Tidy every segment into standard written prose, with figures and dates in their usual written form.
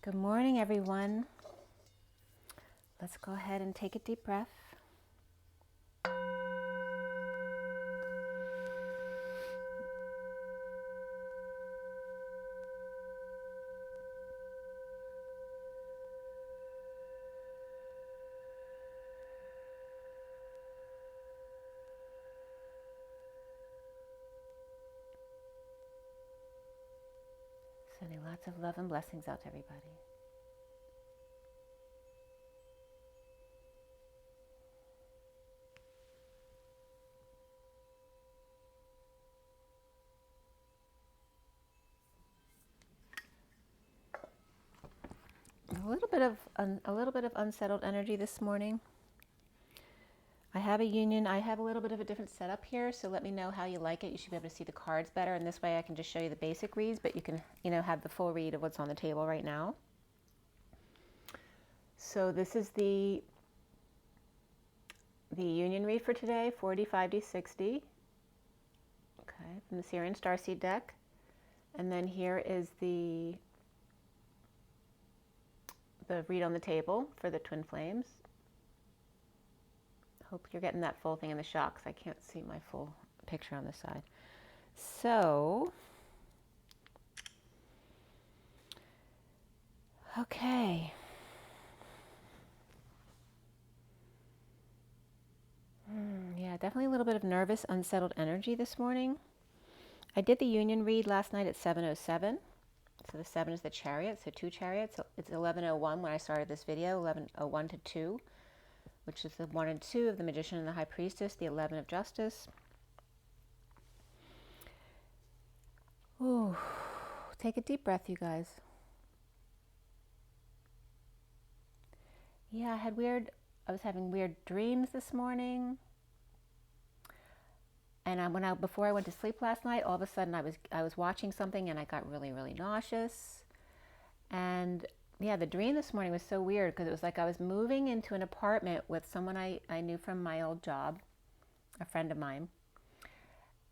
Good morning, everyone. Let's go ahead and take a deep breath. Sending lots of love and blessings out to everybody. A little bit of unsettled energy this morning. I have a union. I have a little bit of a different setup here, so let me know how you like it. You should be able to see the cards better, and this way I can just show you the basic reads, but you can, have the full read of what's on the table right now. So this is the union read for today, 4D, 5D, 6D. Okay, from the SIRIAN Starseed deck. And then here is the read on the table for the twin flames. Hope you're getting that full thing in the shot because I can't see my full picture on this side. So, okay. Yeah, definitely a little bit of nervous, unsettled energy this morning. I did the union read last night at 7:07. So the 7 is the chariot, so 2 chariots. So it's 11:01 when I started this video, 11:01 to 2, which is the 1 and 2 of the Magician and the High Priestess, the 11 of Justice. Ooh, take a deep breath, you guys. Yeah, I was having weird dreams this morning. And before I went to sleep last night, all of a sudden I was watching something and I got really, really nauseous. And yeah, the dream this morning was so weird because it was like I was moving into an apartment with someone I knew from my old job, a friend of mine.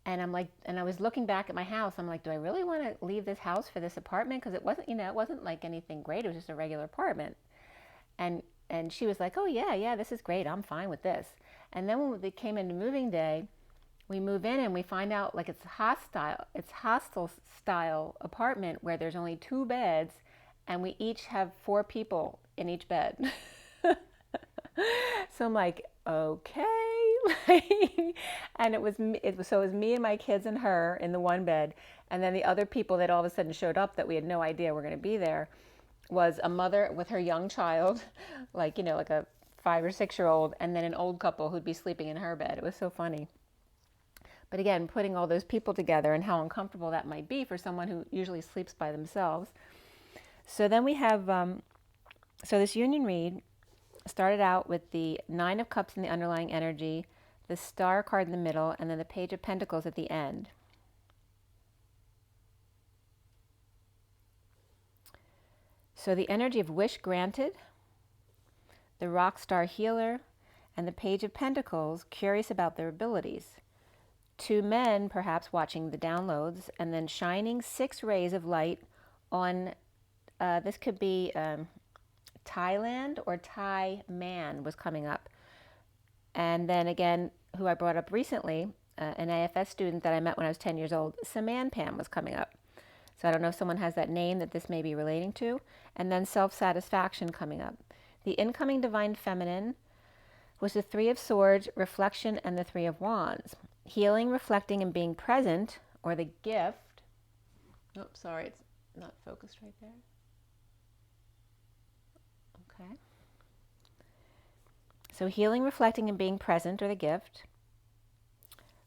And I was looking back at my house. I'm like, do I really want to leave this house for this apartment? Because it wasn't like anything great. It was just a regular apartment. And she was like, oh yeah, this is great. I'm fine with this. And then when they came into moving day, we move in and we find out like it's hostel style apartment where there's only 2 beds and we each have 4 people in each bed. So I'm like, okay. And it was me and my kids and her in the one bed. And then the other people that all of a sudden showed up that we had no idea were going to be there was a mother with her young child, like a 5 or 6-year-old, and then an old couple who'd be sleeping in her bed. It was so funny. But again, putting all those people together and how uncomfortable that might be for someone who usually sleeps by themselves. So then we have, so this union read started out with the 9 of Cups in the underlying energy, the Star card in the middle, and then the Page of Pentacles at the end. So the energy of wish granted, the Rock Star healer, and the Page of Pentacles curious about their abilities. 2 men perhaps watching the downloads, and then shining 6 rays of light on, this could be Thailand or Thai man was coming up. And then again, who I brought up recently, an AFS student that I met when I was 10 years old, Samanpam was coming up. So I don't know if someone has that name that this may be relating to. And then self-satisfaction coming up. The incoming divine feminine was the 3 of Swords, reflection, and the 3 of Wands. Healing, reflecting, and being present, or the gift. Oops, sorry, it's not focused right there. Okay. So healing, reflecting, and being present, or the gift.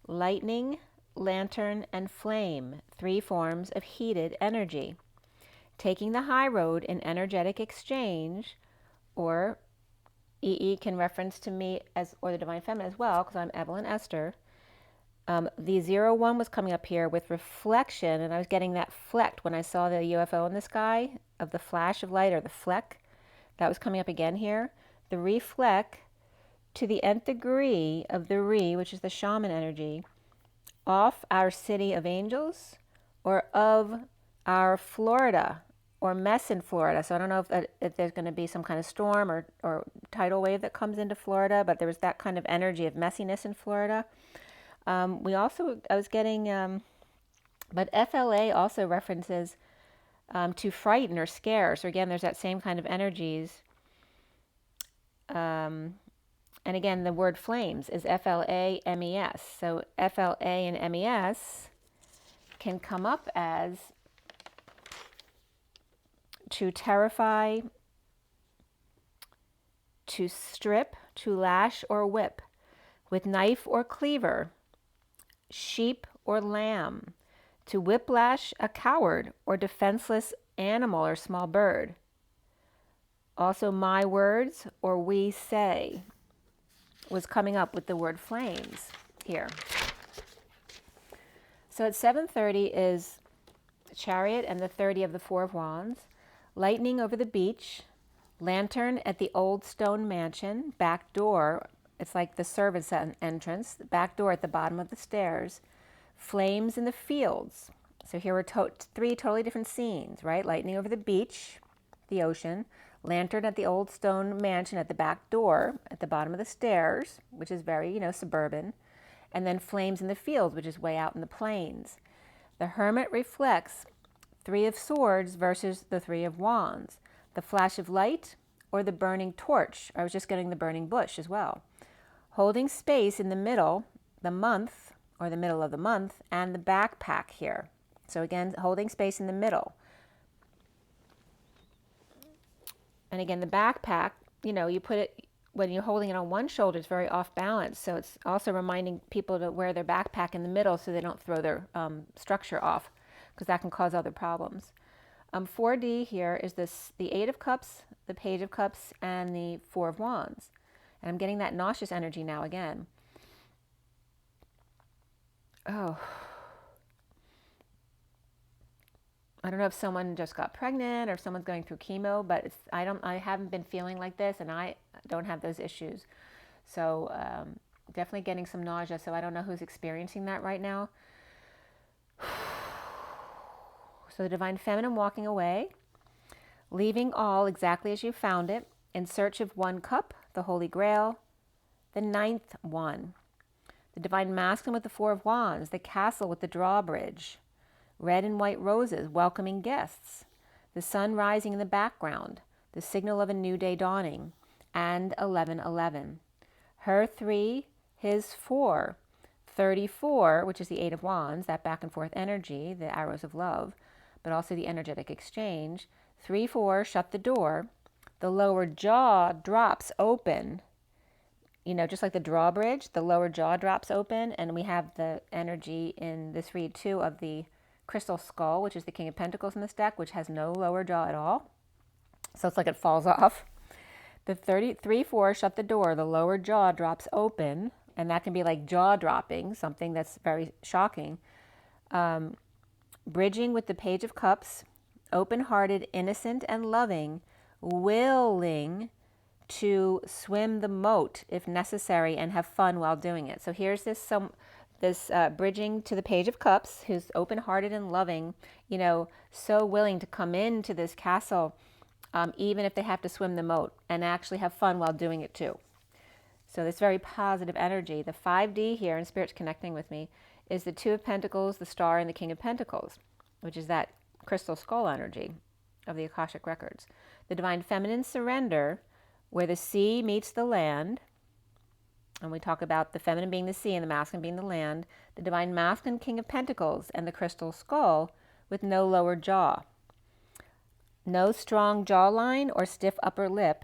Lightning, lantern, and flame, 3 forms of heated energy. Taking the high road in energetic exchange, or EE can reference to me as, or the Divine Feminine as well, because I'm Evelyn Esther. The 01 was coming up here with reflection, and I was getting that flecked when I saw the UFO in the sky, of the flash of light, or the fleck. That was coming up again here. The reflect to the nth degree of the re, which is the shaman energy, off our city of angels, or of our Florida or mess in Florida. So I don't know if there's going to be some kind of storm or tidal wave that comes into Florida, but there was that kind of energy of messiness in Florida. I was getting, but FLA also references to frighten or scare. So again, there's that same kind of energies. And again, the word flames is FLAMES. So FLA and MES can come up as to terrify, to strip, to lash or whip, with knife or cleaver, sheep or lamb, to whiplash a coward or defenseless animal or small bird. Also, my words or we say was coming up with the word flames here. So at 7:30 is Chariot and the 30 of the Four of Wands, lightning over the beach, lantern at the old stone mansion, back door, it's like the servants' entrance, the back door at the bottom of the stairs, flames in the fields. So here were three totally different scenes, right? Lightning over the beach, the ocean, lantern at the old stone mansion at the back door at the bottom of the stairs, which is very, suburban, and then flames in the fields, which is way out in the plains. The Hermit reflects Three of Swords versus the Three of Wands, the flash of light or the burning torch. I was just getting the burning bush as well. Holding space in the middle, the month or the middle of the month, and the backpack here. So again, holding space in the middle. And again, the backpack, you put it, when you're holding it on one shoulder, it's very off balance. So it's also reminding people to wear their backpack in the middle so they don't throw their structure off, because that can cause other problems. 4D here is the Eight of Cups, the Page of Cups, and the Four of Wands. And I'm getting that nauseous energy now again. Oh. I don't know if someone just got pregnant or if someone's going through chemo, but I haven't been feeling like this, and I don't have those issues. So definitely getting some nausea. So I don't know who's experiencing that right now. So the Divine Feminine walking away, leaving all exactly as you found it, in search of one cup, the Holy Grail, the ninth one. The Divine Masculine with the Four of Wands, the castle with the drawbridge, red and white roses welcoming guests, the sun rising in the background, the signal of a new day dawning, and 11:11. Her 3, his 4, 34, which is the Eight of Wands, that back and forth energy, the arrows of love, but also the energetic exchange. 3-4, shut the door. The lower jaw drops open. Just like the drawbridge, the lower jaw drops open, and we have the energy in this read too of the crystal skull, which is the King of Pentacles in this deck, which has no lower jaw at all. So it's like it falls off. The 3-4, shut the door. The lower jaw drops open, and that can be like jaw dropping, something that's very shocking. Bridging with the Page of Cups, open-hearted, innocent, and loving, willing to swim the moat if necessary and have fun while doing it. So here's this bridging to the Page of Cups, who's open-hearted and loving, so willing to come into this castle, even if they have to swim the moat, and actually have fun while doing it too. So this very positive energy. The 5D here, and Spirit's connecting with me, is the Two of Pentacles, the Star, and the King of Pentacles, which is that crystal skull energy of the Akashic Records. The Divine Feminine surrender, where the sea meets the land, and we talk about the feminine being the sea and the masculine being the land. The Divine Masculine King of Pentacles and the crystal skull with no lower jaw. No strong jawline or stiff upper lip,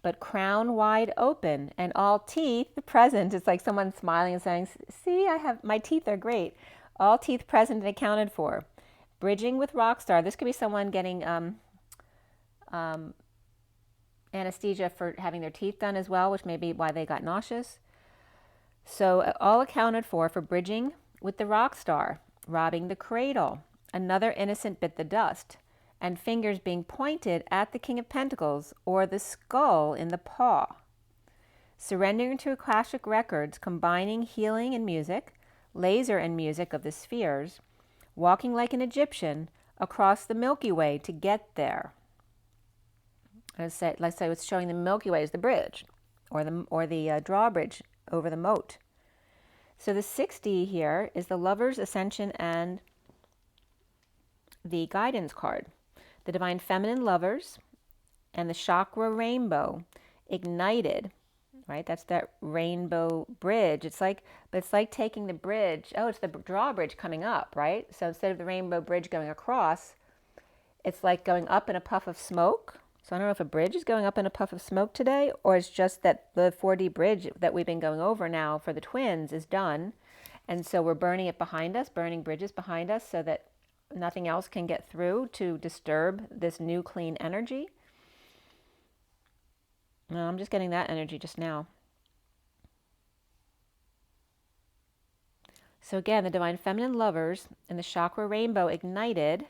but crown wide open and all teeth present. It's like someone smiling and saying, see, my teeth are great. All teeth present and accounted for. Bridging with Rockstar. This could be someone getting anesthesia for having their teeth done as well, which may be why they got nauseous. So all accounted for bridging with the Rockstar, robbing the cradle. Another innocent bit the dust, and fingers being pointed at the King of Pentacles or the skull in the paw. Surrendering to Akashic Records, combining healing and music, laser and music of the spheres, walking like an Egyptian, across the Milky Way to get there. Let's say it's showing the Milky Way as the bridge, or the drawbridge over the moat. So the 6D here is the Lover's Ascension and the Guidance card. The Divine Feminine Lovers and the Chakra Rainbow ignited, right? That's that rainbow bridge. It's like taking the bridge. Oh, it's the drawbridge coming up, right? So instead of the rainbow bridge going across, it's like going up in a puff of smoke. So I don't know if a bridge is going up in a puff of smoke today, or it's just that the 4D bridge that we've been going over now for the twins is done. And so we're burning it behind us, burning bridges behind us so that nothing else can get through to disturb this new clean energy. No, I'm just getting that energy just now. So again, the Divine Feminine Lovers and the Chakra Rainbow ignited,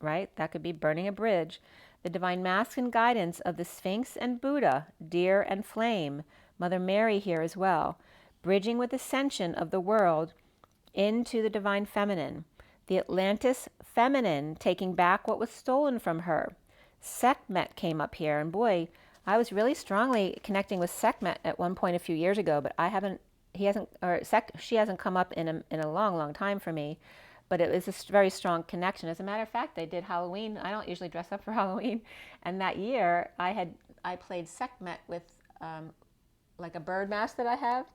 right? That could be burning a bridge. The Divine Masculine Guidance of the Sphinx and Buddha, Deer and Flame, Mother Mary here as well, bridging with ascension of the world into the Divine Feminine. The Atlantis Feminine taking back what was stolen from her. Sekhmet came up here, and boy, I was really strongly connecting with Sekhmet at one point a few years ago, but she hasn't come up in a long, long time for me. But it was a very strong connection. As a matter of fact, I did Halloween. I don't usually dress up for Halloween. And that year, I played Sekhmet with like a bird mask that I have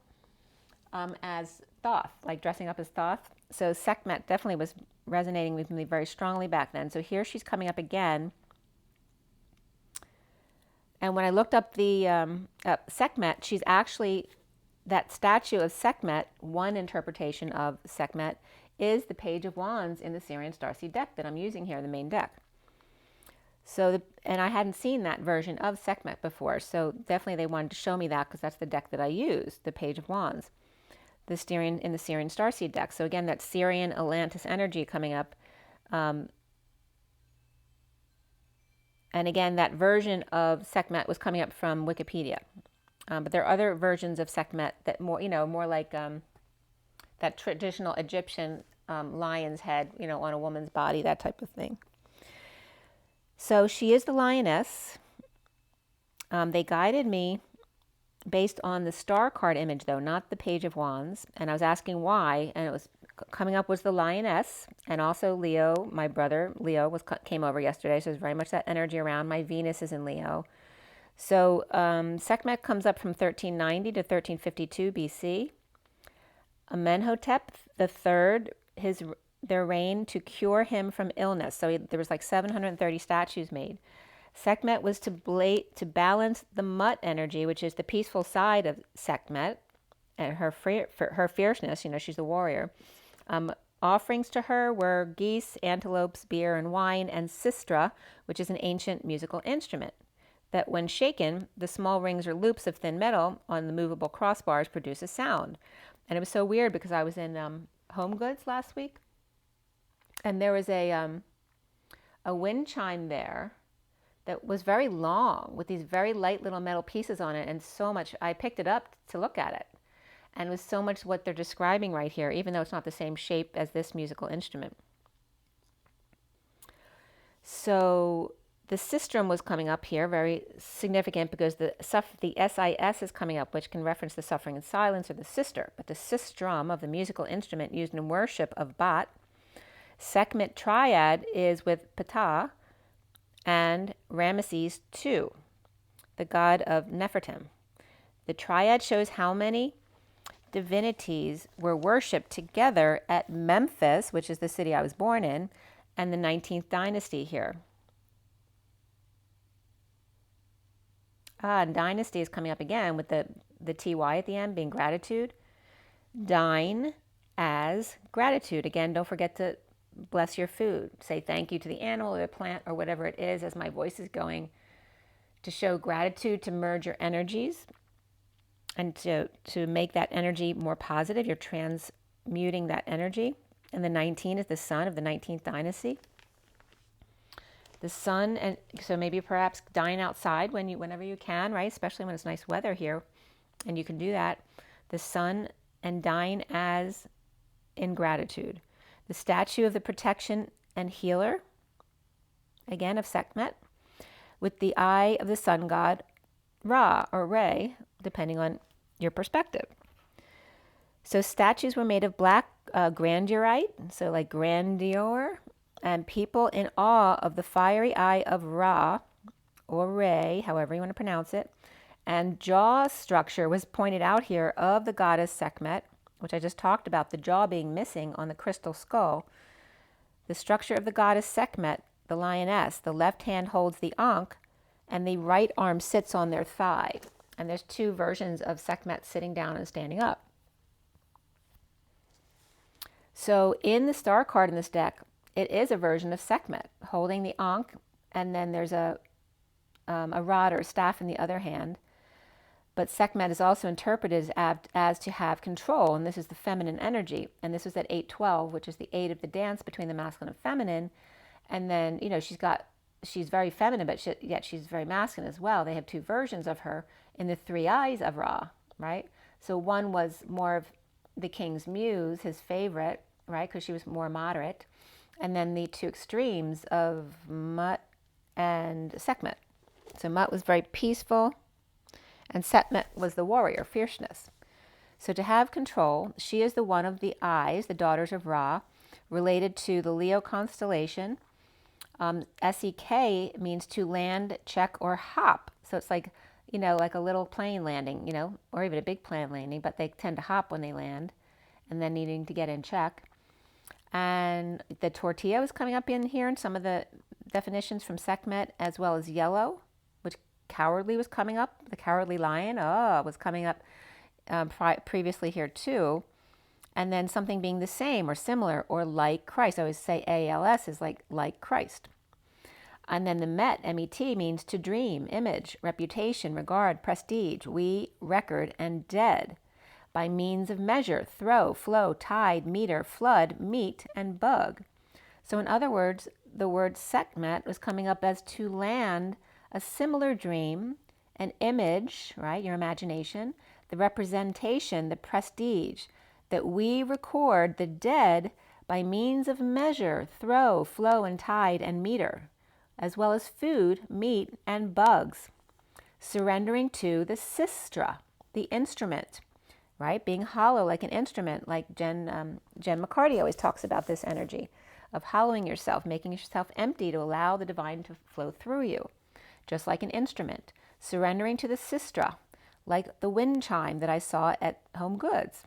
as Thoth, like dressing up as Thoth. So Sekhmet definitely was resonating with me very strongly back then. So here she's coming up again. And when I looked up the Sekhmet, she's actually, that statue of Sekhmet, one interpretation of Sekhmet, is the Page of Wands in the SIRIAN Starseed deck that I'm using here, the main deck. So, and I hadn't seen that version of Sekhmet before, so definitely they wanted to show me that because that's the deck that I use, the Page of Wands, in the SIRIAN Starseed deck. So again, that SIRIAN Atlantis energy coming up. And again, that version of Sekhmet was coming up from Wikipedia. But there are other versions of Sekhmet that more like that traditional Egyptian lion's head, on a woman's body, that type of thing. So she is the lioness. They guided me based on the star card image, though, not the Page of Wands. And I was asking why, and it was coming up was the lioness, and also Leo. My brother Leo came over yesterday, so there's very much that energy around. My Venus is in Leo. So Sekhmet comes up from 1390 to 1352 BC. Amenhotep III, their reign to cure him from illness. So there was like 730 statues made. Sekhmet was to balance the Mut energy, which is the peaceful side of Sekhmet, and her fierceness. She's a warrior. Offerings to her were geese, antelopes, beer, and wine, and sistra, which is an ancient musical instrument that when shaken, the small rings or loops of thin metal on the movable crossbars produce a sound. And it was so weird because I was in Home Goods last week, and there was a wind chime there that was very long with these very light little metal pieces on it, and so much. I picked it up to look at it, and it was so much what they're describing right here, even though it's not the same shape as this musical instrument. So the sistrum was coming up here, very significant because the SIS is coming up, which can reference the suffering in silence or the sister. But the sistrum of the musical instrument used in worship of Bat. Sekhmet triad is with Ptah and Ramesses II, the god of Nefertim. The triad shows how many divinities were worshipped together at Memphis, which is the city I was born in, and the 19th dynasty here. And dynasty is coming up again with the TY at the end being gratitude. Dine as gratitude. Again, don't forget to bless your food. Say thank you to the animal or the plant or whatever it is as my voice is going, to show gratitude, to merge your energies and to make that energy more positive. You're transmuting that energy. And the 19 is the sun of the 19th dynasty. The sun, and so maybe perhaps dine outside whenever you can, right? Especially when it's nice weather here, and you can do that. The sun and dine as in gratitude. The statue of the protection and healer, again of Sekhmet, with the eye of the sun god Ra or Re, depending on your perspective. So statues were made of black grandiorite, so like grandeur, and people in awe of the fiery eye of Ra or Re, however you want to pronounce it. And jaw structure was pointed out here of the goddess Sekhmet, which I just talked about, the jaw being missing on the crystal skull. The structure of the goddess Sekhmet, the lioness, the left hand holds the ankh and the right arm sits on their thigh. And there's two versions of Sekhmet sitting down and standing up. So in the star card in this deck, it is a version of Sekhmet holding the ankh, and then there's a rod or a staff in the other hand. But Sekhmet is also interpreted as to have control, and this is the feminine energy. And this was at 812, which is the 8 of the dance between the masculine and feminine. And then, she's very feminine, but yet she's very masculine as well. They have two versions of her in the three eyes of Ra, right? So one was more of the king's muse, his favorite, right? Because she was more moderate. And then the two extremes of Mut and Sekhmet. So Mut was very peaceful, and Sekhmet was the warrior, fierceness. So to have control, she is the one of the eyes, the daughters of Ra, related to the Leo constellation. SEK means to land, check, or hop. So it's like, like a little plane landing, or even a big plane landing, but they tend to hop when they land and then needing to get in check. And the tortilla was coming up in here, and some of the definitions from Sekhmet, as well as yellow, which cowardly was coming up. The cowardly lion, was coming up previously here too. And then something being the same or similar or like Christ. I always say ALS is like Christ. And then the Met, MET, means to dream, image, reputation, regard, prestige, we, record, and dead. By means of measure, throw, flow, tide, meter, flood, meet, and bug. So in other words, the word Sekhmet was coming up as to land a similar dream, an image, right, your imagination, the representation, the prestige, that we record the dead by means of measure, throw, flow, and tide, and meter, as well as food, meat, and bugs, surrendering to the sistra, the instrument, right, being hollow like an instrument, like Jen McCarty always talks about this energy of hollowing yourself, making yourself empty to allow the divine to flow through you, just like an instrument, surrendering to the sistra, like the wind chime that I saw at Home Goods.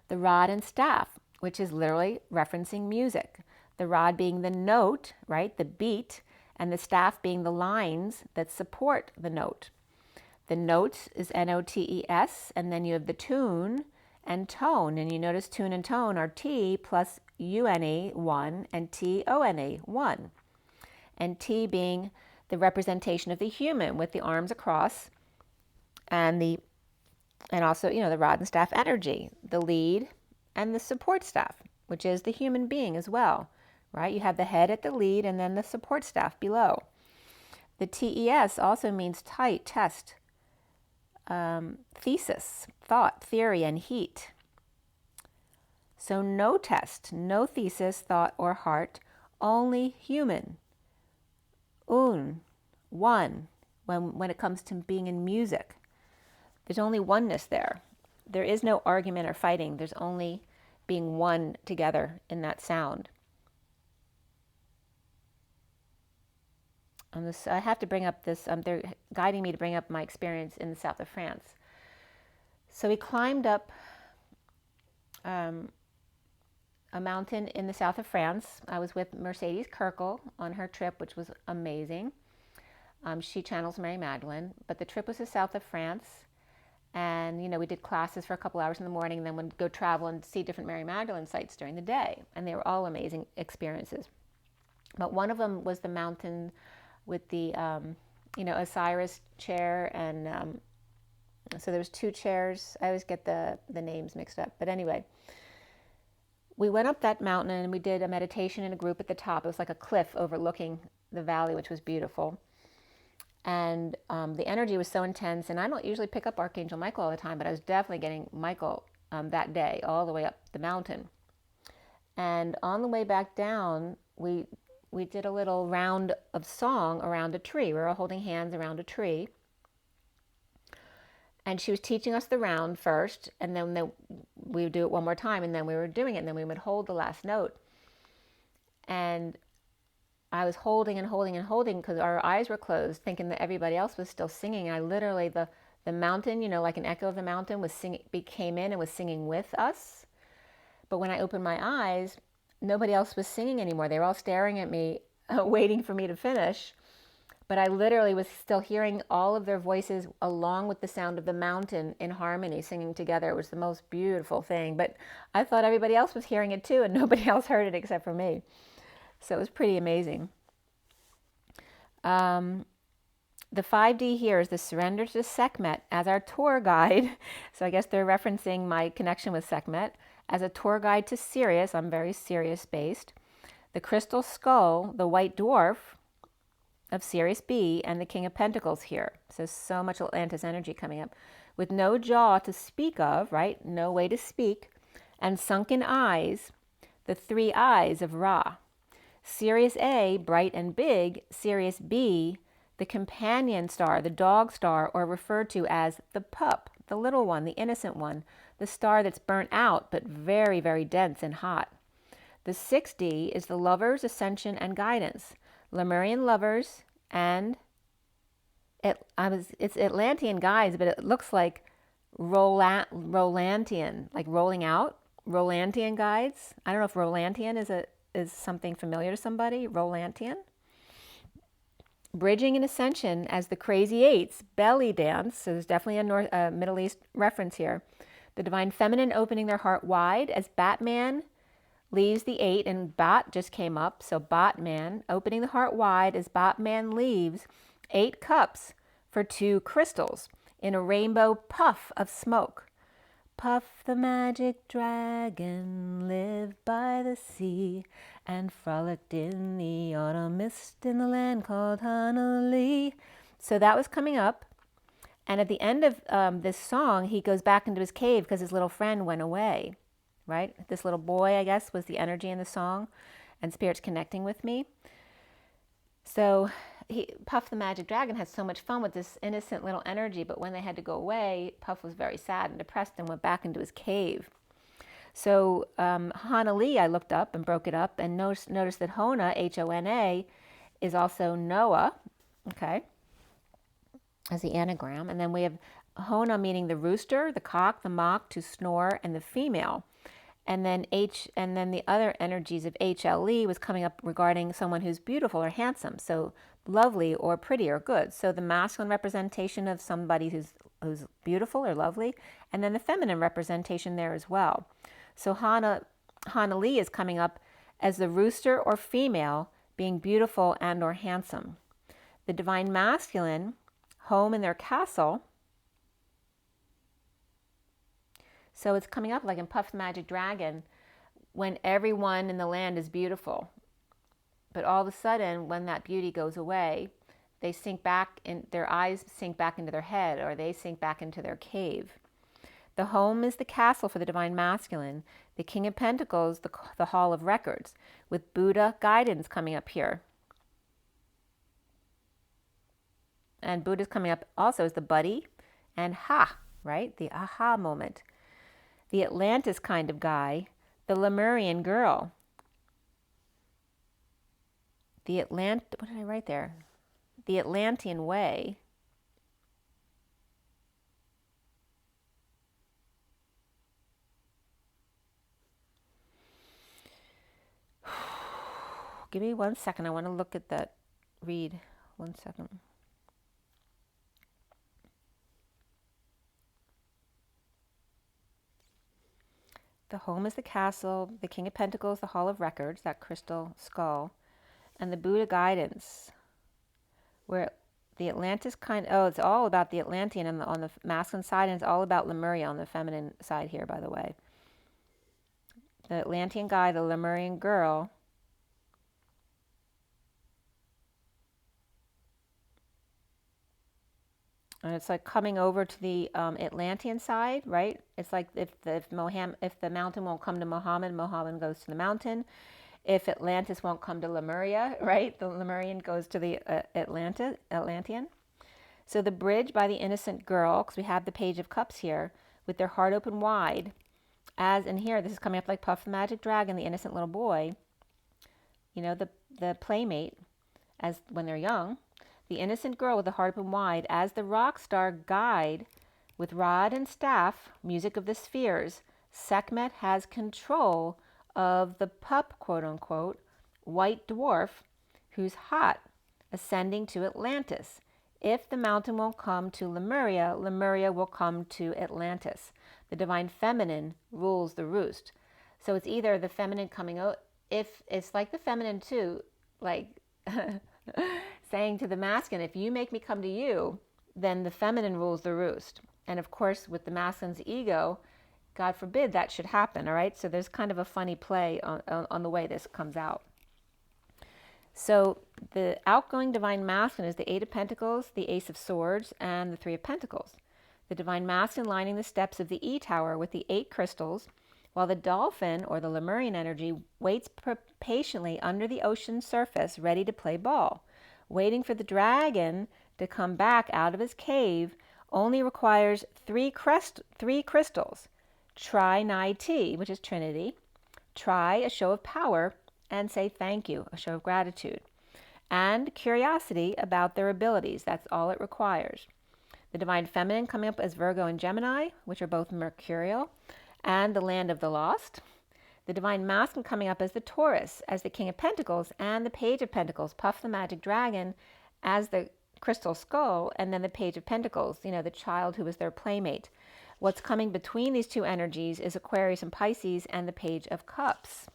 The rod and staff, which is literally referencing music. The rod being the note, right, the beat, and the staff being the lines that support the note. The note is Notes, and then you have the tune and tone. And you notice tune and tone are T plus UNE, 1, and TONE, 1. And T being the representation of the human with the arms across, and also, the rod and staff energy, the lead and the support staff, which is the human being as well, right? You have the head at the lead and then the support staff below. The TES also means tight, test, thesis, thought, theory, and heat. So no test, no thesis, thought, or heart, only human. One, when it comes to being in music. There's only oneness there. There is no argument or fighting. There's only being one together in that sound. I have to bring up this, they're guiding me to bring up my experience in the south of France. So we climbed up a mountain in the south of France. I was with Mercedes Kirkle on her trip, which was amazing. She channels Mary Magdalene, but the trip was to the south of France. And, we did classes for a couple hours in the morning, and then we'd go travel and see different Mary Magdalene sites during the day. And they were all amazing experiences. But one of them was the mountain with the, Osiris chair. And so there was two chairs. I always get the names mixed up. But anyway, we went up that mountain and we did a meditation in a group at the top. It was like a cliff overlooking the valley, which was beautiful. And the energy was so intense, and I don't usually pick up Archangel Michael all the time, but I was definitely getting Michael that day all the way up the mountain. And on the way back down, we did a little round of song around a tree. We were all holding hands around a tree. And she was teaching us the round first, and then we would do it one more time, and then we were doing it, and then we would hold the last note. And I was holding and holding and holding because our eyes were closed, thinking that everybody else was still singing. I literally, the mountain, like an echo of the mountain, came in and was singing with us. But when I opened my eyes, nobody else was singing anymore. They were all staring at me, waiting for me to finish. But I literally was still hearing all of their voices along with the sound of the mountain in harmony, singing together. It was the most beautiful thing. But I thought everybody else was hearing it too, and nobody else heard it except for me. So it was pretty amazing. The 5D here is the surrender to Sekhmet as our tour guide. So I guess they're referencing my connection with Sekhmet as a tour guide to Sirius. I'm very Sirius based. The crystal skull, the white dwarf of Sirius B, and the King of Pentacles here. So much Atlantis energy coming up. With no jaw to speak of, right? No way to speak. And sunken eyes, the 3 eyes of Ra. Sirius A, bright and big. Sirius B, the companion star, the dog star, or referred to as the pup, the little one, the innocent one, the star that's burnt out but very, very dense and hot. The 6D is the lovers, ascension, and guidance. Lemurian lovers, and it's Atlantean guides, but it looks like Rolantian, like rolling out. Rolantian guides. I don't know if Rolantian is something familiar to somebody. Rolantian. Bridging and ascension as the crazy eights, belly dance. So there's definitely a Middle East reference here. The divine feminine opening their heart wide as Batman leaves the 8, and Bat just came up, so Batman, opening the heart wide as Batman leaves 8 cups for 2 crystals in a rainbow puff of smoke. Puff the magic dragon lived by the sea and frolicked in the autumn mist in the land called Honolulu. So that was coming up. And at the end of this song, he goes back into his cave because his little friend went away. Right? This little boy, I guess, was the energy in the song, and Spirit's connecting with me. So Puff the Magic Dragon had so much fun with this innocent little energy, but when they had to go away, Puff was very sad and depressed and went back into his cave. So Honolulu, I looked up and broke it up and noticed that Hona, H-O-N-A, is also Noah, okay, as the anagram. And then we have Hona meaning the rooster, the cock, the mock, to snore, and the female. And then the other energies of HLE was coming up regarding someone who's beautiful or handsome, so lovely or pretty or good. So the masculine representation of somebody who's beautiful or lovely, and then the feminine representation there as well. So Hanali is coming up as the rooster or female being beautiful and or handsome. The divine masculine, home in their castle. So it's coming up like in Puff's Magic Dragon, when everyone in the land is beautiful. But all of a sudden, when that beauty goes away, they sink back, their eyes sink back into their head, or they sink back into their cave. The home is the castle for the divine masculine. The King of Pentacles, the Hall of Records, with Buddha guidance coming up here. And Buddha's coming up also as the buddy and ha, right? The aha moment. The Atlantis kind of guy, the Lemurian girl. What did I write there? The Atlantean way. Give me 1 second. I want to look at that. Read 1 second. The home is the castle, the King of Pentacles, the Hall of Records, that crystal skull, and the Buddha guidance, where the Atlantis it's all about the Atlantean on the masculine side, and it's all about Lemuria on the feminine side here, by the way. The Atlantean guy, the Lemurian girl. And it's like coming over to the Atlantean side, right? It's like if the mountain won't come to Muhammad, Muhammad goes to the mountain. If Atlantis won't come to Lemuria, right? The Lemurian goes to the Atlantean. So the bridge by the innocent girl, because we have the Page of Cups here, with their heart open wide, as in here, this is coming up like Puff the Magic Dragon, the innocent little boy, you know, the playmate, as when they're young. The innocent girl with the heart open wide, as the rock star guide with rod and staff, music of the spheres, Sekhmet has control of the pup, quote unquote, white dwarf, who's hot, ascending to Atlantis. If the mountain won't come to Lemuria, Lemuria will come to Atlantis. The divine feminine rules the roost. So it's either the feminine coming out, if it's like the feminine too, like saying to the masculine, if you make me come to you, then the feminine rules the roost. And of course, with the masculine's ego, God forbid that should happen, all right? So there's kind of a funny play on the way this comes out. So the outgoing divine masculine is the Eight of Pentacles, the Ace of Swords, and the Three of Pentacles. The divine masculine lining the steps of the E-Tower with the 8 crystals, while the dolphin, or the Lemurian energy, waits patiently under the ocean surface, ready to play ball. Waiting for the dragon to come back out of his cave only requires 3 crystals. Trinity, which is Trinity. Try, a show of power, and say thank you, a show of gratitude. And curiosity about their abilities. That's all it requires. The divine feminine coming up as Virgo and Gemini, which are both mercurial, and the land of the lost. The divine masculine coming up as the Taurus, as the King of Pentacles, and the Page of Pentacles, Puff the Magic Dragon, as the crystal skull, and then the Page of Pentacles, you know, the child who was their playmate. What's coming between these two energies is Aquarius and Pisces and the Page of Cups.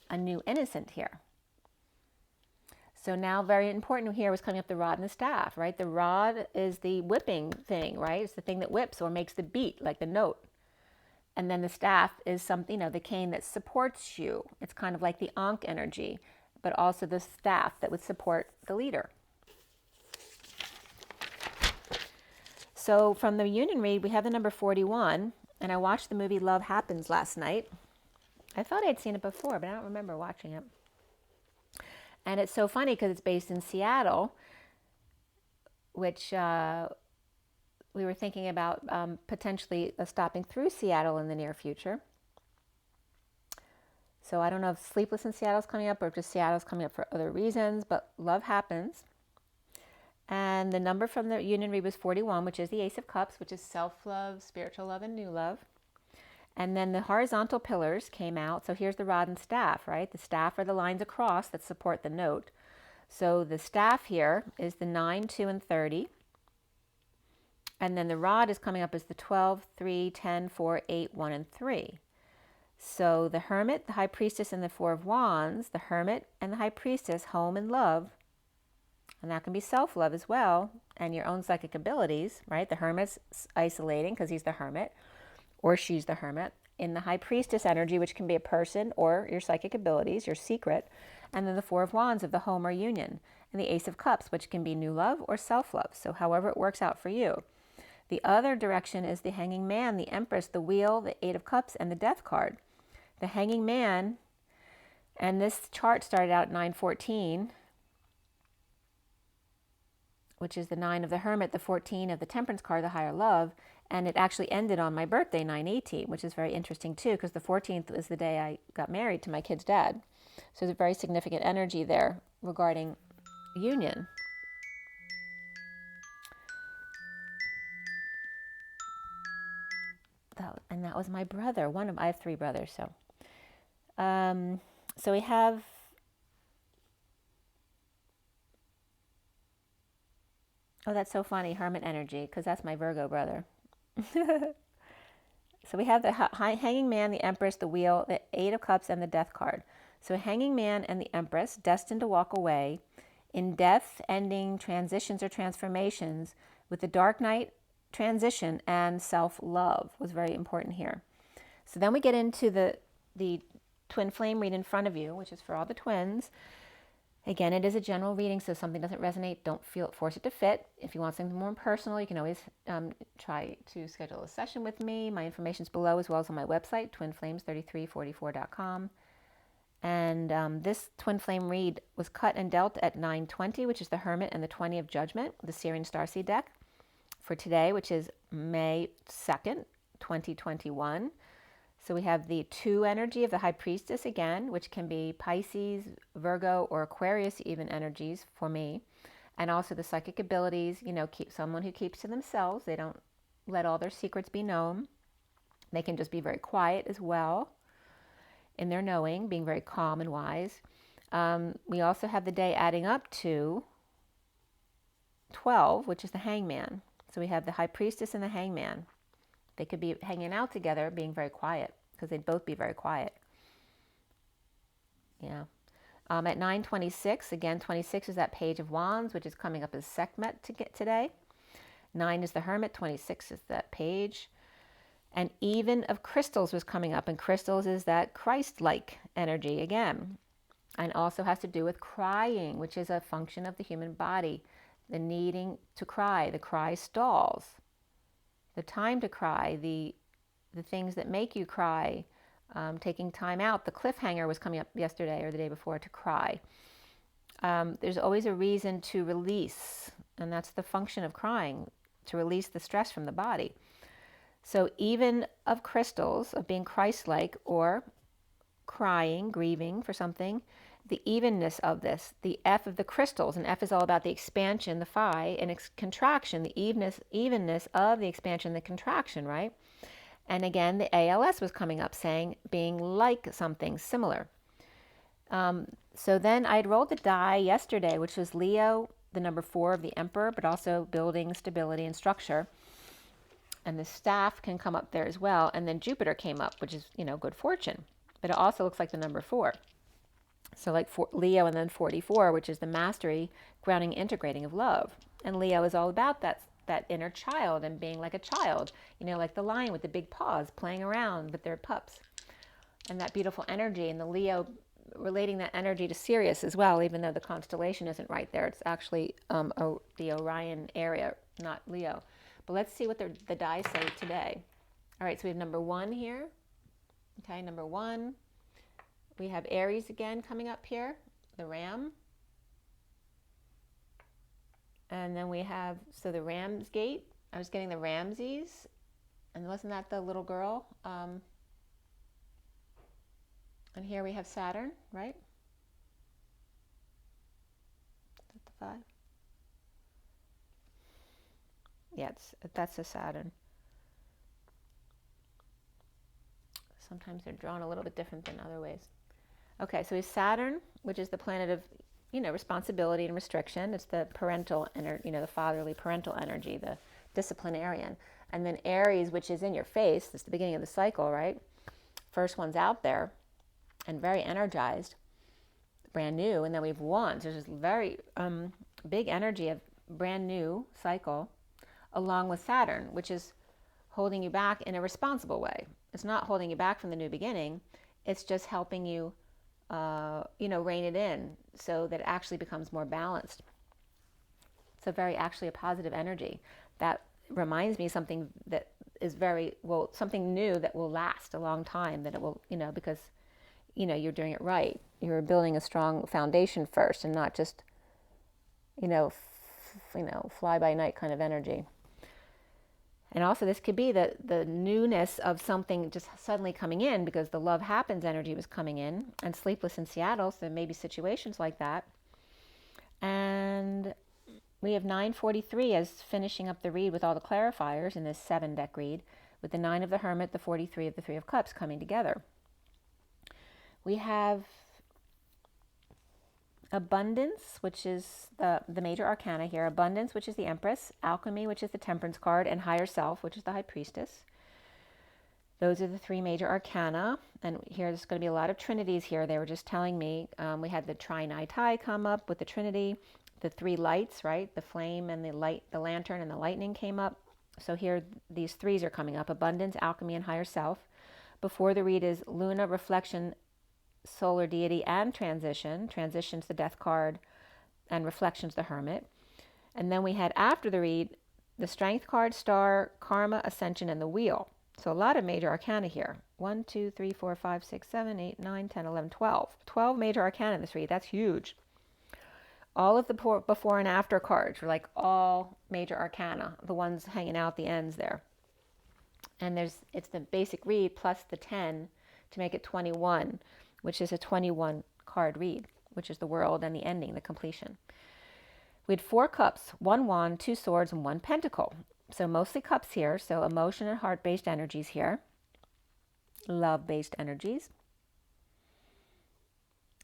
A new innocent here. So now very important here was coming up the rod and the staff, right? The rod is the whipping thing, right? It's the thing that whips or makes the beat, like the note. And then the staff is something, you know, the cane that supports you. It's kind of like the Ankh energy, but also the staff that would support the leader. So from the union read, we have the number 41, and I watched the movie Love Happens last night. I thought I'd seen it before, but I don't remember watching it. And it's so funny because it's based in Seattle, which we were thinking about potentially stopping through Seattle in the near future. So I don't know if Sleepless in Seattle's coming up or if just Seattle's coming up for other reasons, but Love Happens. And the number from the union read was 41, which is the Ace of Cups, which is self-love, spiritual love, and new love. And then the horizontal pillars came out. So here's the rod and staff, right? The staff are the lines across that support the note. So the staff here is the 9, 2, and 30. And then the rod is coming up as the 12, 3, 10, 4, 8, 1, and 3. So the Hermit, the High Priestess, and the Four of Wands, the Hermit and the High Priestess, home and love. And that can be self-love as well, and your own psychic abilities, right? The Hermit's isolating because he's the Hermit, or she's the Hermit. In the High Priestess energy, which can be a person or your psychic abilities, your secret. And then the Four of Wands of the home or union. And the Ace of Cups, which can be new love or self-love. So however it works out for you. The other direction is the Hanging Man, the Empress, the Wheel, the Eight of Cups, and the Death card. The Hanging Man, and this chart started out at 914, which is the 9 of the Hermit, the 14 of the Temperance card, the higher love, and it actually ended on my birthday, 9/18, which is very interesting too, because the 14th was the day I got married to my kid's dad. So there's a very significant energy there regarding union. And that was my brother. I have 3 brothers, so. So we have. Oh, that's so funny, Hermit energy, because that's my Virgo brother. So we have the Hanging Man, the Empress, the Wheel, the Eight of Cups, and the Death card. So Hanging Man and the Empress, destined to walk away in death, ending, transitions, or transformations, with the Dark Knight transition and self-love was very important here. So then we get into the twin flame read in front of you, which is for all the twins. Again, it is a general reading, so if something doesn't resonate, don't force it to fit. If you want something more personal, you can always try to schedule a session with me. My information is below, as well as on my website, twinflames3344.com. And this twin flame read was cut and dealt at 9:20, which is the Hermit and the 20 of Judgment, the SIRIAN Starseed deck, for today, which is May 2nd, 2021. So we have the 2 energy of the High Priestess again, which can be Pisces, Virgo, or Aquarius even energies for me. And also the psychic abilities, keep someone who keeps to themselves. They don't let all their secrets be known. They can just be very quiet as well in their knowing, being very calm and wise. We also have the day adding up to 12, which is the Hangman. So we have the High Priestess and the Hangman. They could be hanging out together, being very quiet, because they'd both be very quiet. Yeah. At 9:26, again, 26 is that Page of Wands, which is coming up as Sekhmet to get today. 9 is the Hermit, 26 is that Page. And Even of Crystals was coming up, and crystals is that Christ-like energy again. And also has to do with crying, which is a function of the human body. The needing to cry, the cry stalls. The time to cry, the things that make you cry, taking time out. The cliffhanger was coming up yesterday or the day before, to cry. There's always a reason to release, and that's the function of crying, to release the stress from the body. So Even of Crystals, of being Christ-like, or crying, grieving for something, the evenness of this, the F of the crystals, and F is all about the expansion, the phi, and its contraction, the evenness of the expansion, the contraction, right? And again, the ALS was coming up, saying being like something similar. So then I had rolled the die yesterday, which was Leo, the number 4 of the Emperor, but also building stability and structure. And the staff can come up there as well. And then Jupiter came up, which is, good fortune. But it also looks like the number 4. So like Leo, and then 44, which is the mastery, grounding, integrating of love. And Leo is all about that inner child and being like a child, like the lion with the big paws playing around with their pups. And that beautiful energy, and the Leo relating that energy to Sirius as well, even though the constellation isn't right there. It's actually the Orion area, not Leo. But let's see what the die say today. All right, so we have number 1 here. Okay, number 1. We have Aries again coming up here, the Ram. And then we have, so the Ramsgate. I was getting the Ramses. And wasn't that the little girl? And here we have Saturn, right? Is that the 5? Yeah, that's a Saturn. Sometimes they're drawn a little bit different than other ways. Okay, so it's Saturn, which is the planet of, responsibility and restriction. It's the parental energy, the fatherly parental energy, the disciplinarian. And then Aries, which is in your face. It's the beginning of the cycle, right? First one's out there and very energized, brand new. And then we have Wands. There's this very big energy of brand new cycle, along with Saturn, which is holding you back in a responsible way. It's not holding you back from the new beginning. It's just helping you, rein it in so that it actually becomes more balanced. It's actually a positive energy. That reminds me of something that is something new that will last a long time, that it will, because, you're doing it right. You're building a strong foundation first, and not just, fly by night kind of energy. And also this could be the newness of something just suddenly coming in, because the love happens energy was coming in, and Sleepless in Seattle, so maybe situations like that. And we have 943 as finishing up the read with all the clarifiers in this 7-deck read, with the 9 of the Hermit, the 43 of the 3 of Cups coming together. We have Abundance, which is the major arcana here. Abundance, which is the Empress. Alchemy, which is the Temperance card. And Higher Self, which is the High Priestess. Those are the 3 major arcana. And here there's going to be a lot of trinities here. They were just telling me. We had the Trinity come up with the Trinity. The 3 lights, right? The flame and the lantern and the lightning came up. So here these 3s are coming up. Abundance, Alchemy, and Higher Self. Before the read is Luna, Reflection, solar deity and transition. Transition's the death card and reflection's the hermit. And then we had, after the read, the strength card, star, karma, ascension, and the wheel. So a lot of major arcana here. 1, 2, 3, 4, 5, 6, 7, 8, 9, 10, 11, 12. 12 major arcana in this read. That's huge. All of the before and after cards were like all major arcana, the ones hanging out the ends there. And it's the basic read plus the 10 to make it 21, which is a 21 card read, which is the world and the ending, the completion. We had 4 cups, 1 wand, 2 swords, and 1 pentacle. So mostly cups here, so emotion and heart-based energies here, love-based energies.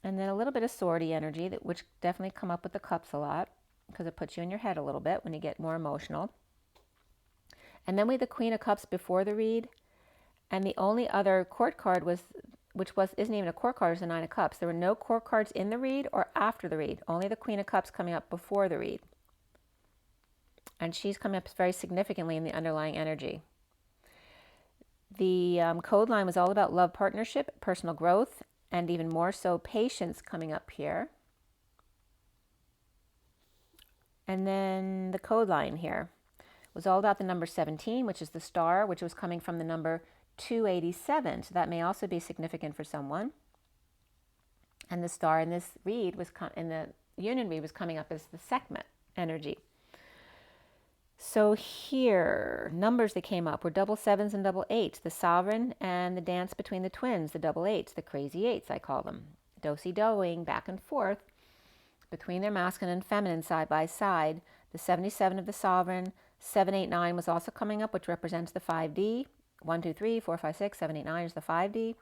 And then a little bit of swordy energy, which definitely come up with the cups a lot, because it puts you in your head a little bit when you get more emotional. And then we had the Queen of Cups before the read, and the only other court card isn't even a court card, is the Nine of Cups. There were no court cards in the read or after the read, only the Queen of Cups coming up before the read. And she's coming up very significantly in the underlying energy. The code line was all about love, partnership, personal growth, and even more so patience coming up here. And then the code line here was all about the number 17, which is the star, which was coming from the number 287. So that may also be significant for someone. And the star in this read in the union read was coming up as the Sekhmet energy. So here, numbers that came up were double 7s and double 8s, the sovereign and the dance between the twins, the double 8s, the crazy 8s, I call them. Do-si-doing back and forth between their masculine and feminine side by side. The 77 of the sovereign, 7, 8, 9 was also coming up, which represents the 5D. 1, 2, 3, 4, 5, 6, 7, 8, 9 is the 5D.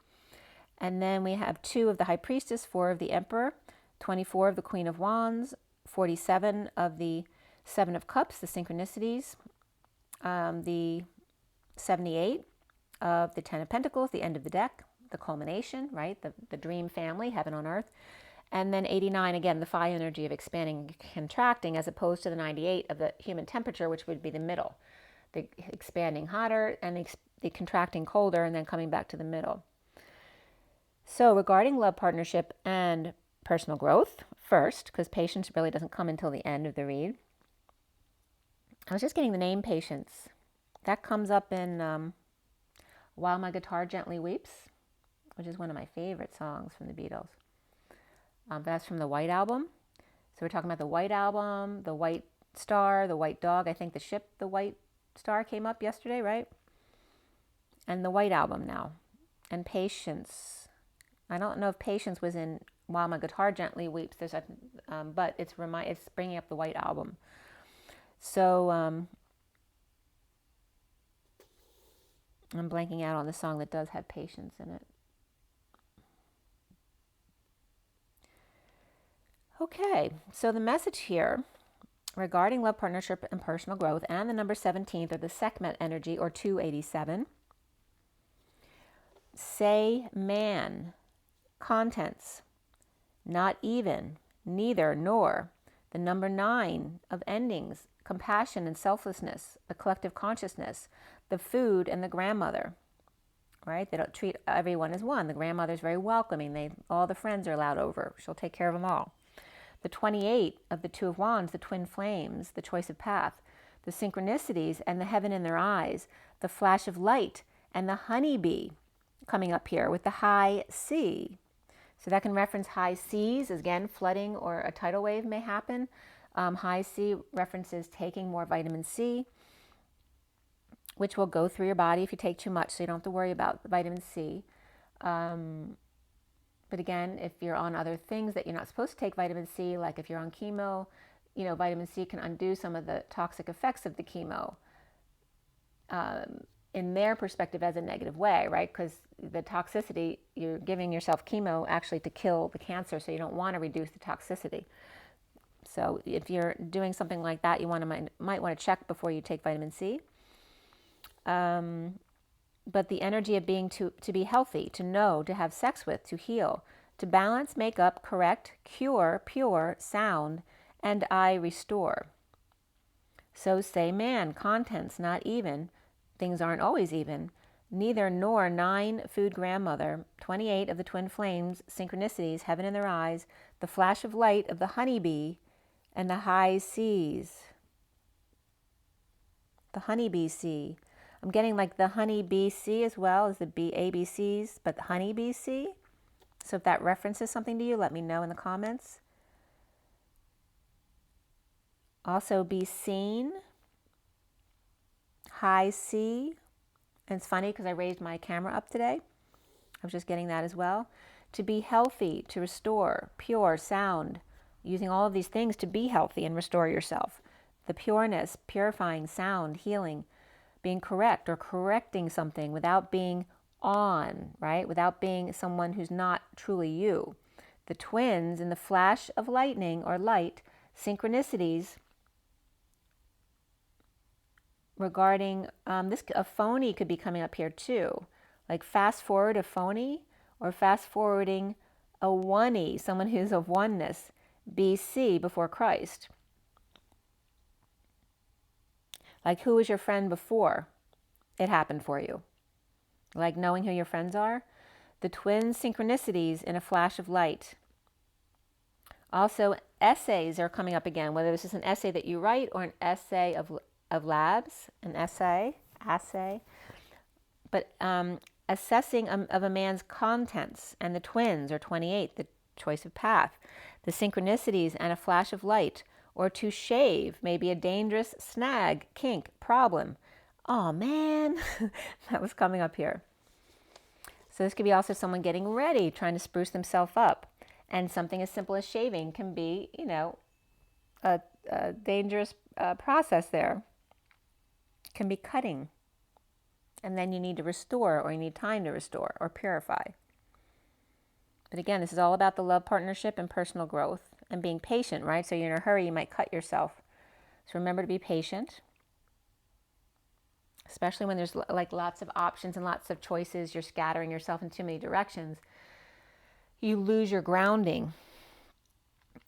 And then we have 2 of the high priestess, 4 of the emperor, 24 of the queen of wands, 47 of the 7 of cups, the synchronicities, the 78 of the 10 of pentacles, the end of the deck, the culmination, right? The dream family, heaven on earth. And then 89, again, the phi energy of expanding and contracting, as opposed to the 98 of the human temperature, which would be the middle. The expanding hotter and the contracting colder, and then coming back to the middle. So regarding love, partnership, and personal growth, first, because patience really doesn't come until the end of the read. I was just getting the name Patience. That comes up in While My Guitar Gently Weeps, which is one of my favorite songs from the Beatles. That's from the White Album. So we're talking about the White Album, the White Star, the White Dog. I think the ship, the White Star, came up yesterday, right? And the White Album now. And Patience. I don't know if Patience was in While My Guitar Gently Weeps, but it's bringing up the White Album. So I'm blanking out on the song that does have patience in it. Okay, so the message here regarding love, partnership, and personal growth, and the number 17, or the Sekhmet energy, or 287. Say man, contents, not even, neither, nor. The number 9 of endings, compassion and selflessness, the collective consciousness, the food, and the grandmother, right? They don't treat everyone as one. The grandmother's very welcoming. All the friends are allowed over. She'll take care of them all. The 28 of the 2 of wands, the twin flames, the choice of path, the synchronicities and the heaven in their eyes, the flash of light, and the honeybee coming up here with the high sea. So that can reference high seas. Again, flooding or a tidal wave may happen. High sea references taking more vitamin C, which will go through your body if you take too much, so you don't have to worry about vitamin C. But again, if you're on other things that you're not supposed to take vitamin C, like if you're on chemo, vitamin C can undo some of the toxic effects of the chemo in their perspective as a negative way, right? Because the toxicity, you're giving yourself chemo actually to kill the cancer, so you don't want to reduce the toxicity. So if you're doing something like that, you might want to check before you take vitamin C. But the energy of being to be healthy, to know, to have sex with, to heal, to balance, make up, correct, cure, pure, sound, and I restore. So say man, contents, not even. Things aren't always even. Neither nor 9 food grandmother, 28 of the twin flames, synchronicities, heaven in their eyes, the flash of light of the honeybee, and the high seas. The honeybee sea. I'm getting like the honeybee sea as well as the ABCs, but the honeybee sea. So if that references something to you, let me know in the comments. Also be seen, high C. And it's funny because I raised my camera up today. I was just getting that as well. To be healthy, to restore, pure, sound, using all of these things to be healthy and restore yourself. The pureness, purifying, sound, healing, being correct or correcting something without being on, right? Without being someone who's not truly you. The twins in the flash of lightning or light, synchronicities regarding a phony could be coming up here too. Like fast forward a phony or fast forwarding a oney, someone who's of oneness, BC, before Christ. Like who was your friend before it happened for you? Like knowing who your friends are. The twin synchronicities in a flash of light. Also, essays are coming up again, whether this is an essay that you write or an essay of labs, an assay, but assessing of a man's contents, and the twins, or 28, the choice of path, the synchronicities and a flash of light, or to shave, maybe a dangerous snag, kink, problem. Oh man, that was coming up here. So this could be also someone getting ready, trying to spruce themselves up. And something as simple as shaving can be, you know, a dangerous process there. Can be cutting. And then you need to restore, or you need time to restore or purify. But again, this is all about the love partnership and personal growth and being patient, right? So you're in a hurry, you might cut yourself. So remember to be patient. Especially when there's like lots of options and lots of choices, you're scattering yourself in too many directions. You lose your grounding,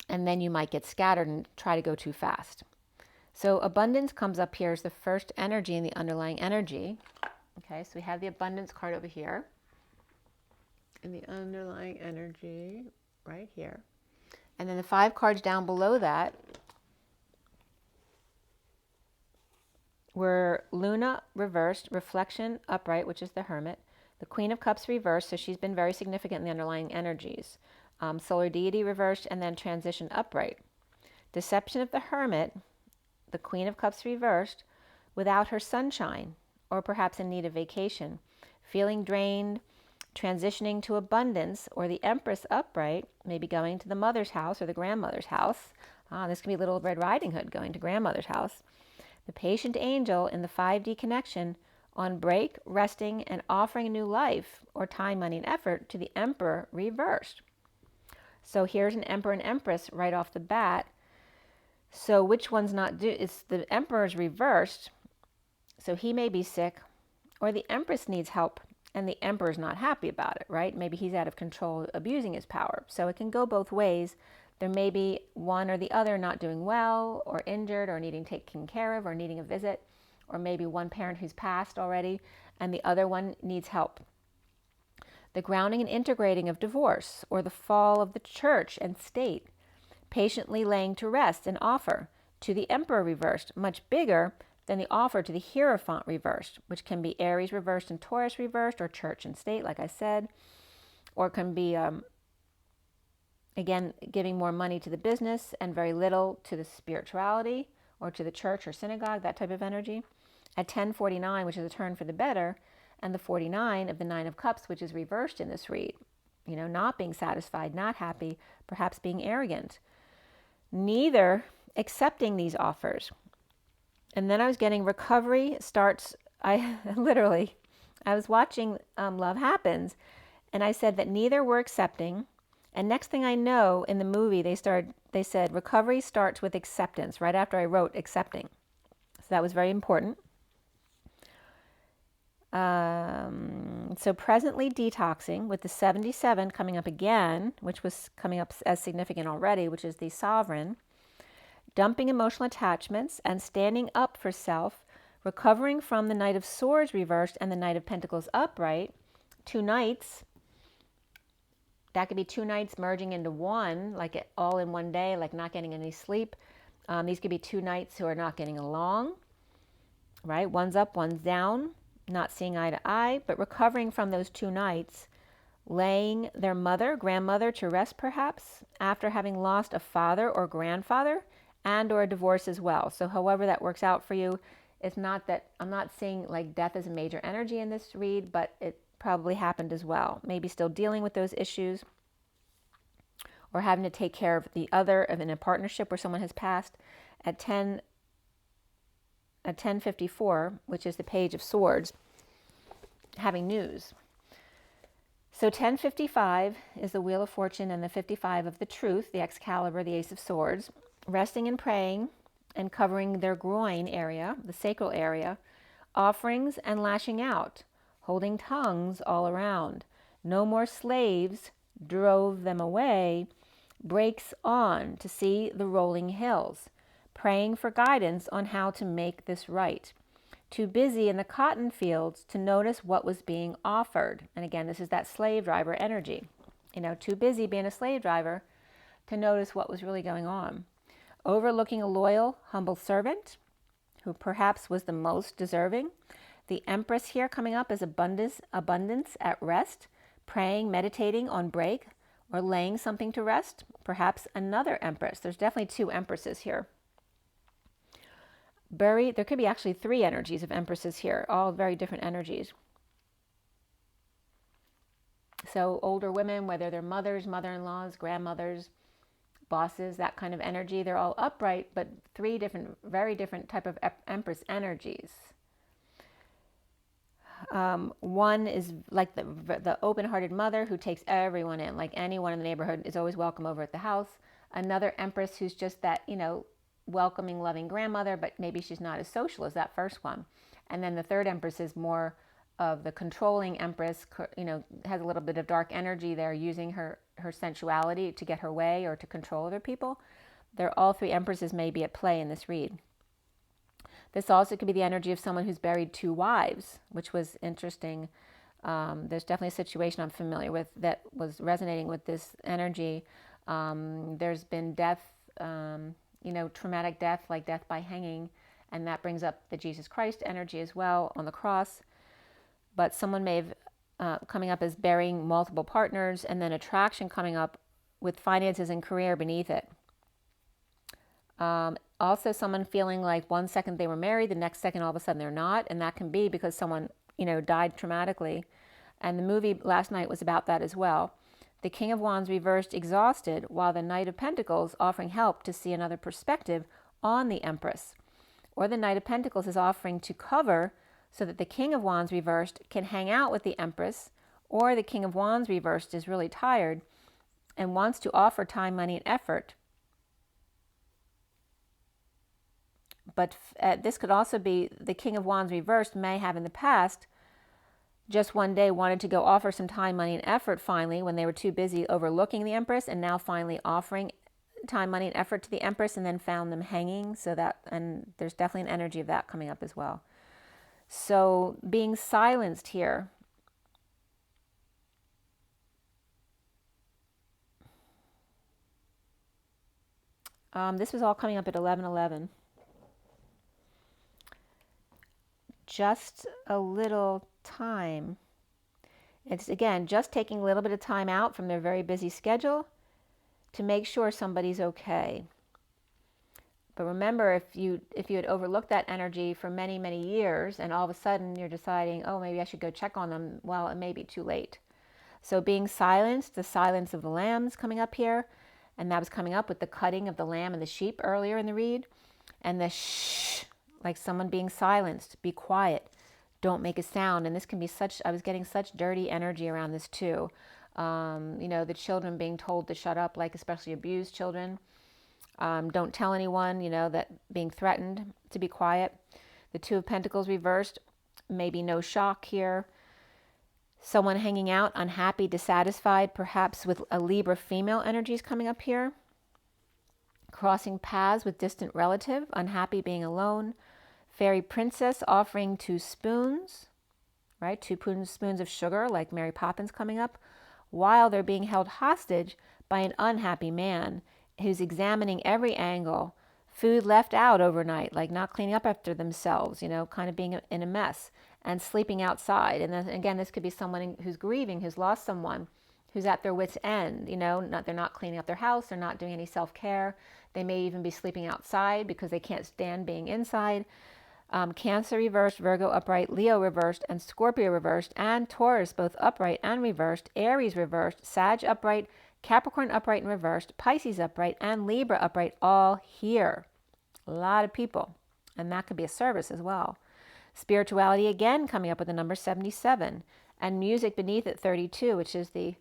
and then you might get scattered and try to go too fast. So abundance comes up here as the first energy in the underlying energy. Okay, so we have the abundance card over here. In the underlying energy, right here. And then the 5 cards down below that were Luna reversed, reflection upright, which is the Hermit. The Queen of Cups reversed, so she's been very significant in the underlying energies. Solar Deity reversed, and then transition upright. Deception of the Hermit, the Queen of Cups reversed, without her sunshine, or perhaps in need of vacation. Feeling drained, transitioning to abundance, or the Empress upright, maybe going to the mother's house or the grandmother's house. This could be Little Red Riding Hood going to grandmother's house. The Patient Angel in the 5D connection, on break, resting, and offering a new life, or time, money, and effort, to the Emperor reversed. So here's an Emperor and Empress right off the bat. So which one's not it's the Emperor's reversed, so he may be sick, or the Empress needs help, and the Emperor's not happy about it, right? Maybe he's out of control, abusing his power. So it can go both ways. There may be one or the other not doing well, or injured, or needing taken care of, or needing a visit. Or maybe one parent who's passed already, and the other one needs help. The grounding and integrating of divorce, or the fall of the church and state. Patiently laying to rest and offer to the Emperor reversed, much bigger than the offer to the Hierophant reversed, which can be Aries reversed and Taurus reversed, or church and state, like I said. Or it can be, again, giving more money to the business and very little to the spirituality, or to the church or synagogue, that type of energy. At 1049, which is a turn for the better, and the 49 of the 9 of Cups, which is reversed in this read. You know, not being satisfied, not happy, perhaps being arrogant. Neither accepting these offers. And then I was getting recovery starts. I was watching Love Happens, and I said that neither were accepting. And next thing I know, in the movie, they said recovery starts with acceptance, right after I wrote accepting. So that was very important. So presently detoxing, with the 77 coming up again, which was coming up as significant already, which is the Sovereign. Dumping emotional attachments and standing up for self, recovering from the Knight of Swords reversed and the Knight of Pentacles upright. Two knights. That could be two nights merging into one, like all in one day, like not getting any sleep. These could be two knights who are not getting along, right? One's up, one's down, not seeing eye to eye, but recovering from those two nights, laying their mother, grandmother to rest perhaps, after having lost a father or grandfather and or a divorce as well. So however that works out for you, it's not that, I'm not seeing like death as a major energy in this read, but it probably happened as well. Maybe still dealing with those issues or having to take care of the other in a partnership where someone has passed. At 10:54, which is the Page of Swords, having news. So 10:55 is the Wheel of Fortune and the 55 of the Truth, the Excalibur, the Ace of Swords, resting and praying and covering their groin area, the sacral area, offerings and lashing out, holding tongues all around. No more slaves drove them away, breaks on to see the rolling hills, praying for guidance on how to make this right. Too busy in the cotton fields to notice what was being offered. And again, this is that slave driver energy. You know, too busy being a slave driver to notice what was really going on. Overlooking a loyal, humble servant who perhaps was the most deserving. The Empress here coming up is abundance at rest, praying, meditating on break, or laying something to rest. Perhaps another Empress. There's definitely two Empresses here. There could be actually three energies of Empresses here, all very different energies. So older women, whether they're mothers, mother-in-laws, grandmothers, bosses, that kind of energy, they're all upright, but three different, very different type of Empress energies. One is like the open-hearted mother who takes everyone in, like anyone in the neighborhood is always welcome over at the house. Another Empress who's just that, you know, welcoming, loving grandmother, but maybe she's not as social as that first one. And then the third Empress is more of the controlling Empress, you know, has a little bit of dark energy there, using her sensuality to get her way or to control other people. All three Empresses may be at play in this read. This also could be the energy of someone who's buried two wives, which was interesting. There's definitely a situation I'm familiar with that was resonating with this energy. There's been death, you know, traumatic death, like death by hanging, and that brings up the Jesus Christ energy as well on the cross. But someone may have coming up as burying multiple partners, and then attraction coming up with finances and career beneath it. Also someone feeling like one second they were married, the next second all of a sudden they're not, and that can be because someone, you know, died traumatically. And the movie last night was about that as well. The King of Wands reversed, exhausted, while the Knight of Pentacles offering help to see another perspective on the Empress. Or the Knight of Pentacles is offering to cover so that the King of Wands reversed can hang out with the Empress, or the King of Wands reversed is really tired and wants to offer time, money, and effort. But this could also be the King of Wands reversed may have in the past just one day wanted to go offer some time, money, and effort finally when they were too busy overlooking the Empress, and now finally offering time, money, and effort to the Empress, and then found them hanging. So that, and there's definitely an energy of that coming up as well. So being silenced here. This was all coming up at 11:11. Just a little time. It's again just taking a little bit of time out from their very busy schedule to make sure somebody's okay. But remember, if you had overlooked that energy for many, many years, and all of a sudden you're deciding, oh, maybe I should go check on them, well, it may be too late. So being silenced, the silence of the lambs coming up here, and that was coming up with the cutting of the lamb and the sheep earlier in the read, and the shh, like someone being silenced, be quiet, don't make a sound. And this can be such, I was getting such dirty energy around this too. You know, the children being told to shut up, like especially abused children. Don't tell anyone, you know, that being threatened to be quiet. The Two of Pentacles reversed, maybe no shock here. Someone hanging out, unhappy, dissatisfied, perhaps with a Libra female energies coming up here. Crossing paths with distant relative, unhappy being alone. Fairy princess offering 2 spoons, right? 2 spoons of sugar, like Mary Poppins coming up, while they're being held hostage by an unhappy man who's examining every angle. Food left out overnight, like not cleaning up after themselves, kind of being in a mess, and sleeping outside. And then again, this could be someone who's grieving, who's lost someone, who's at their wit's end. They're not cleaning up their house, they're not doing any self-care. They may even be sleeping outside because they can't stand being inside. Cancer reversed, Virgo upright, Leo reversed, and Scorpio reversed, and Taurus both upright and reversed, Aries reversed, Sag upright, Capricorn upright and reversed, Pisces upright, and Libra upright, all here. A lot of people. And that could be a service as well. Spirituality again coming up with the number 77. And music beneath it, 32, which is the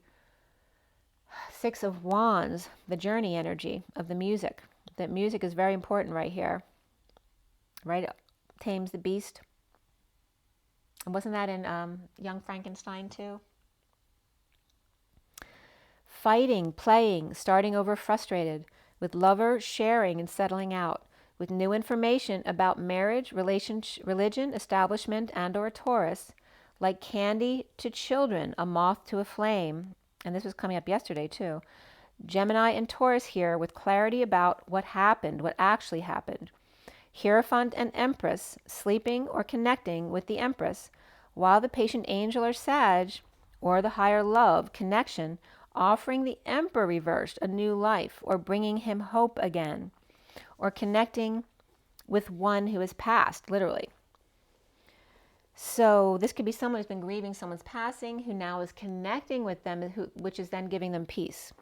6 of Wands, the journey energy of the music. That music is very important right here. Right? Tames the beast. And wasn't that in Young Frankenstein too? Fighting, playing, starting over frustrated, with lover sharing and settling out, with new information about marriage, religion, establishment, and or Taurus, like candy to children, a moth to a flame. And this was coming up yesterday too. Gemini and Taurus here with clarity about what happened, what actually happened. Hierophant and Empress, sleeping or connecting with the Empress, while the patient angel or Sag, or the higher love connection, offering the Emperor reversed a new life, or bringing him hope again, or connecting with one who has passed, literally. So this could be someone who's been grieving someone's passing, who now is connecting with them, which is then giving them peace.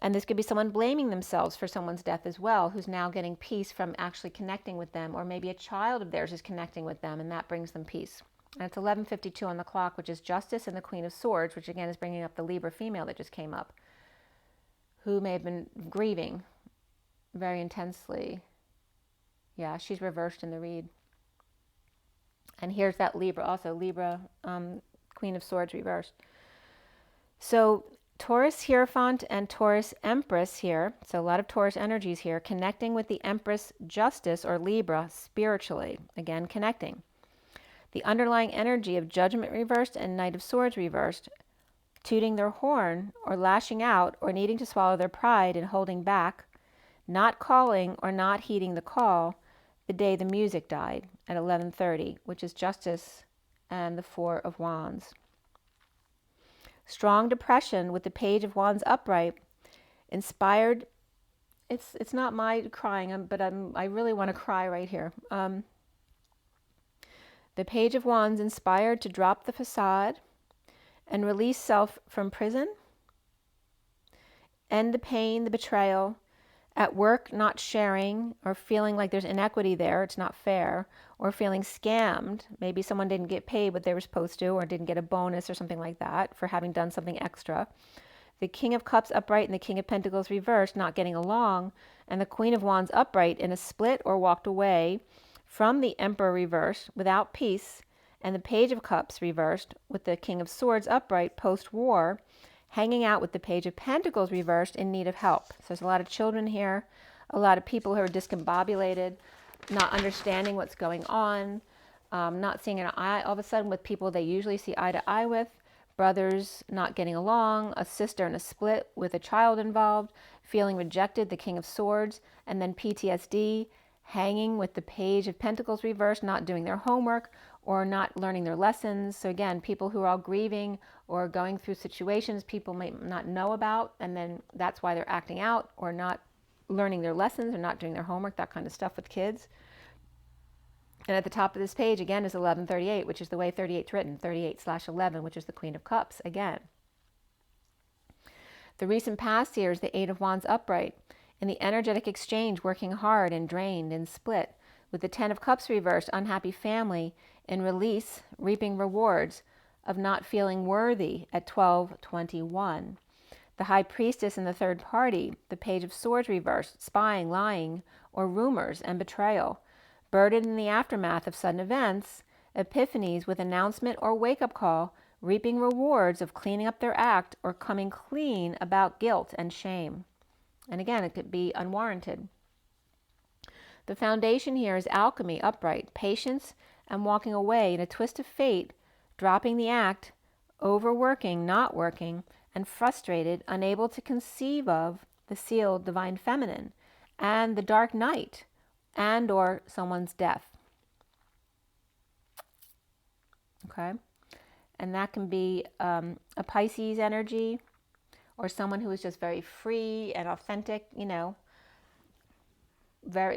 And this could be someone blaming themselves for someone's death as well, who's now getting peace from actually connecting with them, or maybe a child of theirs is connecting with them, and that brings them peace. And it's 11:52 on the clock, which is Justice and the Queen of Swords, which again is bringing up the Libra female that just came up, who may have been grieving very intensely. Yeah, she's reversed in the read. And here's that Libra, also Libra, Queen of Swords reversed. So Taurus Hierophant and Taurus Empress here, so a lot of Taurus energies here, connecting with the Empress Justice or Libra spiritually, again connecting. The underlying energy of Judgment reversed and Knight of Swords reversed, tooting their horn or lashing out or needing to swallow their pride and holding back, not calling or not heeding the call the day the music died at 11:30, which is Justice and the 4 of Wands. Strong depression with the Page of Wands upright, inspired. It's not my crying, but I really want to cry right here. The Page of Wands inspired to drop the facade and release self from prison, end the pain, the betrayal, at work not sharing or feeling like there's inequity there, it's not fair, or feeling scammed. Maybe someone didn't get paid what they were supposed to, or didn't get a bonus or something like that for having done something extra. The King of Cups upright and the King of Pentacles reversed, not getting along, and the Queen of Wands upright in a split or walked away from the Emperor reversed without peace, and the Page of Cups reversed with the King of Swords upright post-war, hanging out with the Page of Pentacles reversed in need of help. So there's a lot of children here, a lot of people who are discombobulated, not understanding what's going on, not seeing an eye all of a sudden with people they usually see eye to eye with, brothers not getting along, a sister in a split with a child involved, feeling rejected, the King of Swords, and then PTSD, hanging with the Page of Pentacles reversed, not doing their homework or not learning their lessons. So again, people who are all grieving or going through situations people might not know about, and then that's why they're acting out or not learning their lessons or not doing their homework, that kind of stuff with kids. And at the top of this page, again, is 1138, which is the way 38's written, 38/11, which is the Queen of Cups, again. The recent past here is the 8 of Wands upright, in the energetic exchange, working hard and drained and split, with the 10 of Cups reversed, unhappy family, in release, reaping rewards of not feeling worthy at 12:21. The High Priestess in the third party, the Page of Swords reversed, spying, lying, or rumors and betrayal, burdened in the aftermath of sudden events, epiphanies with announcement or wake-up call, reaping rewards of cleaning up their act or coming clean about guilt and shame. And again, it could be unwarranted. The foundation here is alchemy, upright, patience, and walking away in a twist of fate, dropping the act, overworking, not working, and frustrated, unable to conceive of the sealed divine feminine, and the dark night, and or someone's death. Okay? And that can be a Pisces energy, or someone who is just very free and authentic, you know,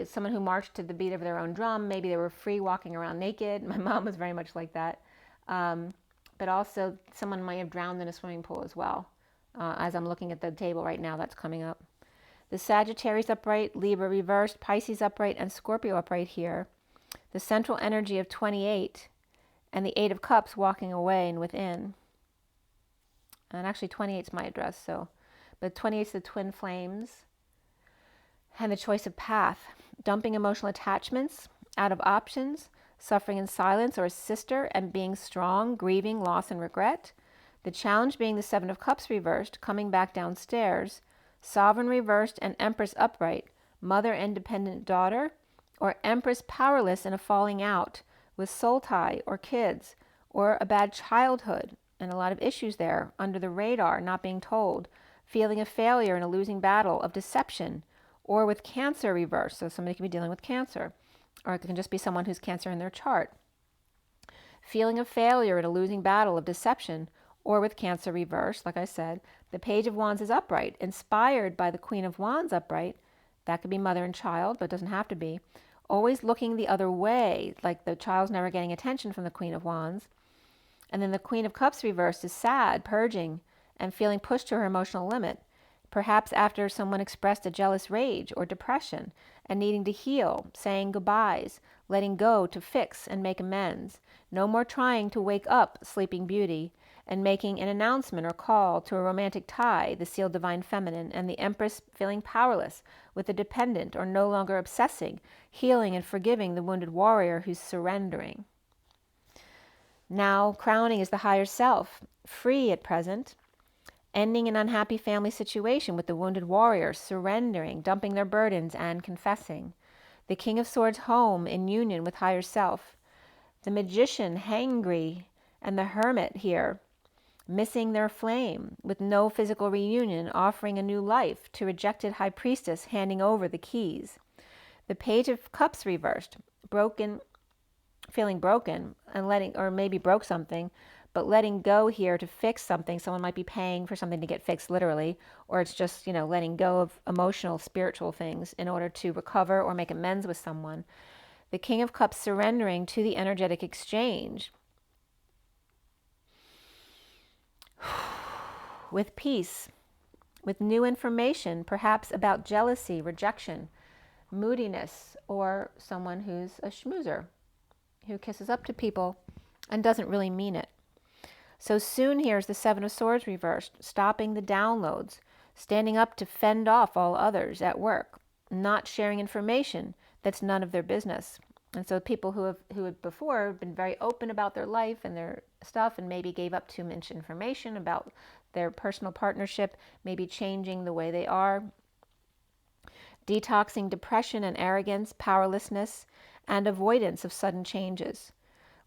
someone who marched to the beat of their own drum. Maybe they were free walking around naked. My mom was very much like that. But also someone might have drowned in a swimming pool as well. As I'm looking at the table right now, that's coming up. The Sagittarius upright, Libra reversed, Pisces upright, and Scorpio upright here. The central energy of 28 and the 8 of Cups walking away and within. And actually 28 is my address, so. But 28 is the twin flames. And the choice of path. Dumping emotional attachments, out of options, suffering in silence or a sister, and being strong, grieving, loss, and regret. The challenge being the 7 of Cups reversed, coming back downstairs. Sovereign reversed and Empress upright, mother independent daughter, or Empress powerless in a falling out with soul tie or kids, or a bad childhood, and a lot of issues there, under the radar, not being told, feeling a failure in a losing battle of deception, or with Cancer reversed, so somebody can be dealing with cancer, or it can just be someone who's Cancer in their chart. Feeling a failure in a losing battle of deception, or with Cancer reversed, like I said. The Page of Wands is upright, inspired by the Queen of Wands upright. That could be mother and child, but it doesn't have to be. Always looking the other way, like the child's never getting attention from the Queen of Wands. And then the Queen of Cups reversed is sad, purging, and feeling pushed to her emotional limit. Perhaps after someone expressed a jealous rage or depression and needing to heal, saying goodbyes, letting go to fix and make amends. No more trying to wake up Sleeping Beauty and making an announcement or call to a romantic tie, the sealed divine feminine, and the Empress feeling powerless with the dependent or no longer obsessing, healing and forgiving the wounded warrior who's surrendering. Now, crowning is the higher self, free at present, ending an unhappy family situation with the wounded warrior, surrendering, dumping their burdens, and confessing. The King of Swords home in union with higher self. The Magician hangry, and the Hermit here, missing their flame, with no physical reunion, offering a new life to rejected High Priestess, handing over the keys. The Page of Cups reversed, broken, feeling broken, and letting, or maybe broke something, but letting go here to fix something. Someone might be paying for something to get fixed literally, or it's just, you know, letting go of emotional, spiritual things in order to recover or make amends with someone. The King of Cups surrendering to the energetic exchange. With peace, with new information, perhaps about jealousy, rejection, moodiness, or someone who's a schmoozer, who kisses up to people and doesn't really mean it. So soon here's the 7 of Swords reversed, stopping the downloads, standing up to fend off all others at work, not sharing information that's none of their business. And so people who had before been very open about their life and their stuff, and maybe gave up too much information about their personal partnership, maybe changing the way they are. Detoxing depression and arrogance, powerlessness, and avoidance of sudden changes.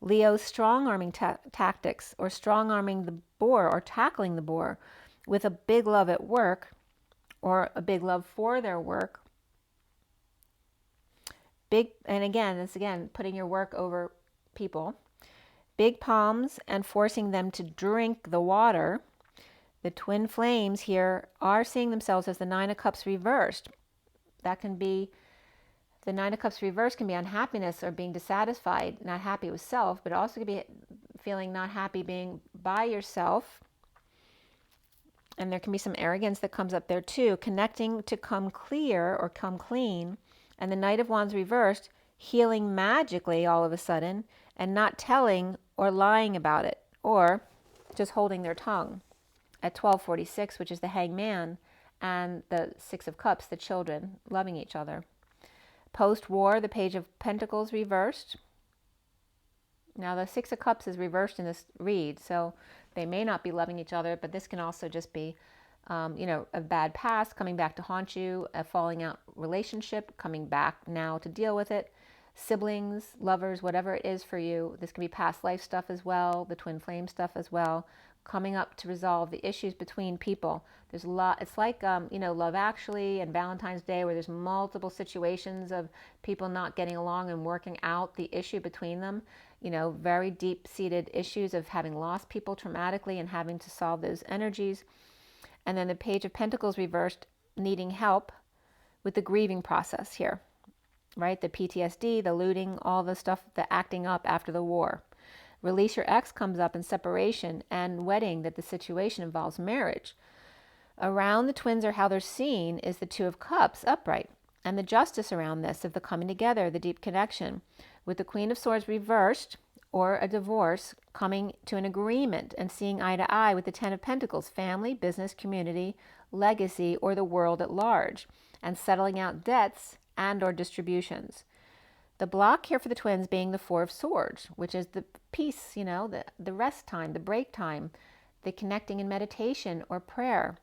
Leo's strong-arming tactics, or strong-arming the boar, or tackling the boar with a big love at work, or a big love for their work. And again, it's again putting your work over people. Big palms and forcing them to drink the water. The twin flames here are seeing themselves as the 9 of Cups reversed. That can be, the 9 of Cups reversed can be unhappiness or being dissatisfied, not happy with self, but also could be feeling not happy being by yourself. And there can be some arrogance that comes up there too, connecting to come clear or come clean. And the Knight of Wands reversed, healing magically all of a sudden, and not telling or lying about it, or just holding their tongue. At 1246, which is the Hangman, and the 6 of Cups, the children, loving each other. Post-war, the Page of Pentacles reversed. Now the 6 of Cups is reversed in this read, so they may not be loving each other, but this can also just be a bad past coming back to haunt you, a falling out relationship coming back now to deal with it, siblings, lovers, whatever it is for you. This can be past life stuff as well, the twin flame stuff as well, coming up to resolve the issues between people. There's a lot, it's like, Love Actually and Valentine's Day, where there's multiple situations of people not getting along and working out the issue between them. Very deep-seated issues of having lost people traumatically and having to solve those energies. And then the Page of Pentacles reversed, needing help with the grieving process here, right? The PTSD, the looting, all the stuff, the acting up after the war. Release your ex comes up in separation and wedding, that the situation involves marriage. Around the twins, or how they're seen, is the Two of Cups upright. And the justice around this, of the coming together, the deep connection. With the Queen of Swords reversed, or a divorce, coming to an agreement and seeing eye to eye with the Ten of Pentacles, family, business, community, legacy, or the world at large, and settling out debts and or distributions. The block here for the twins being the Four of Swords, which is the peace, the rest time, the break time, the connecting in meditation or prayer.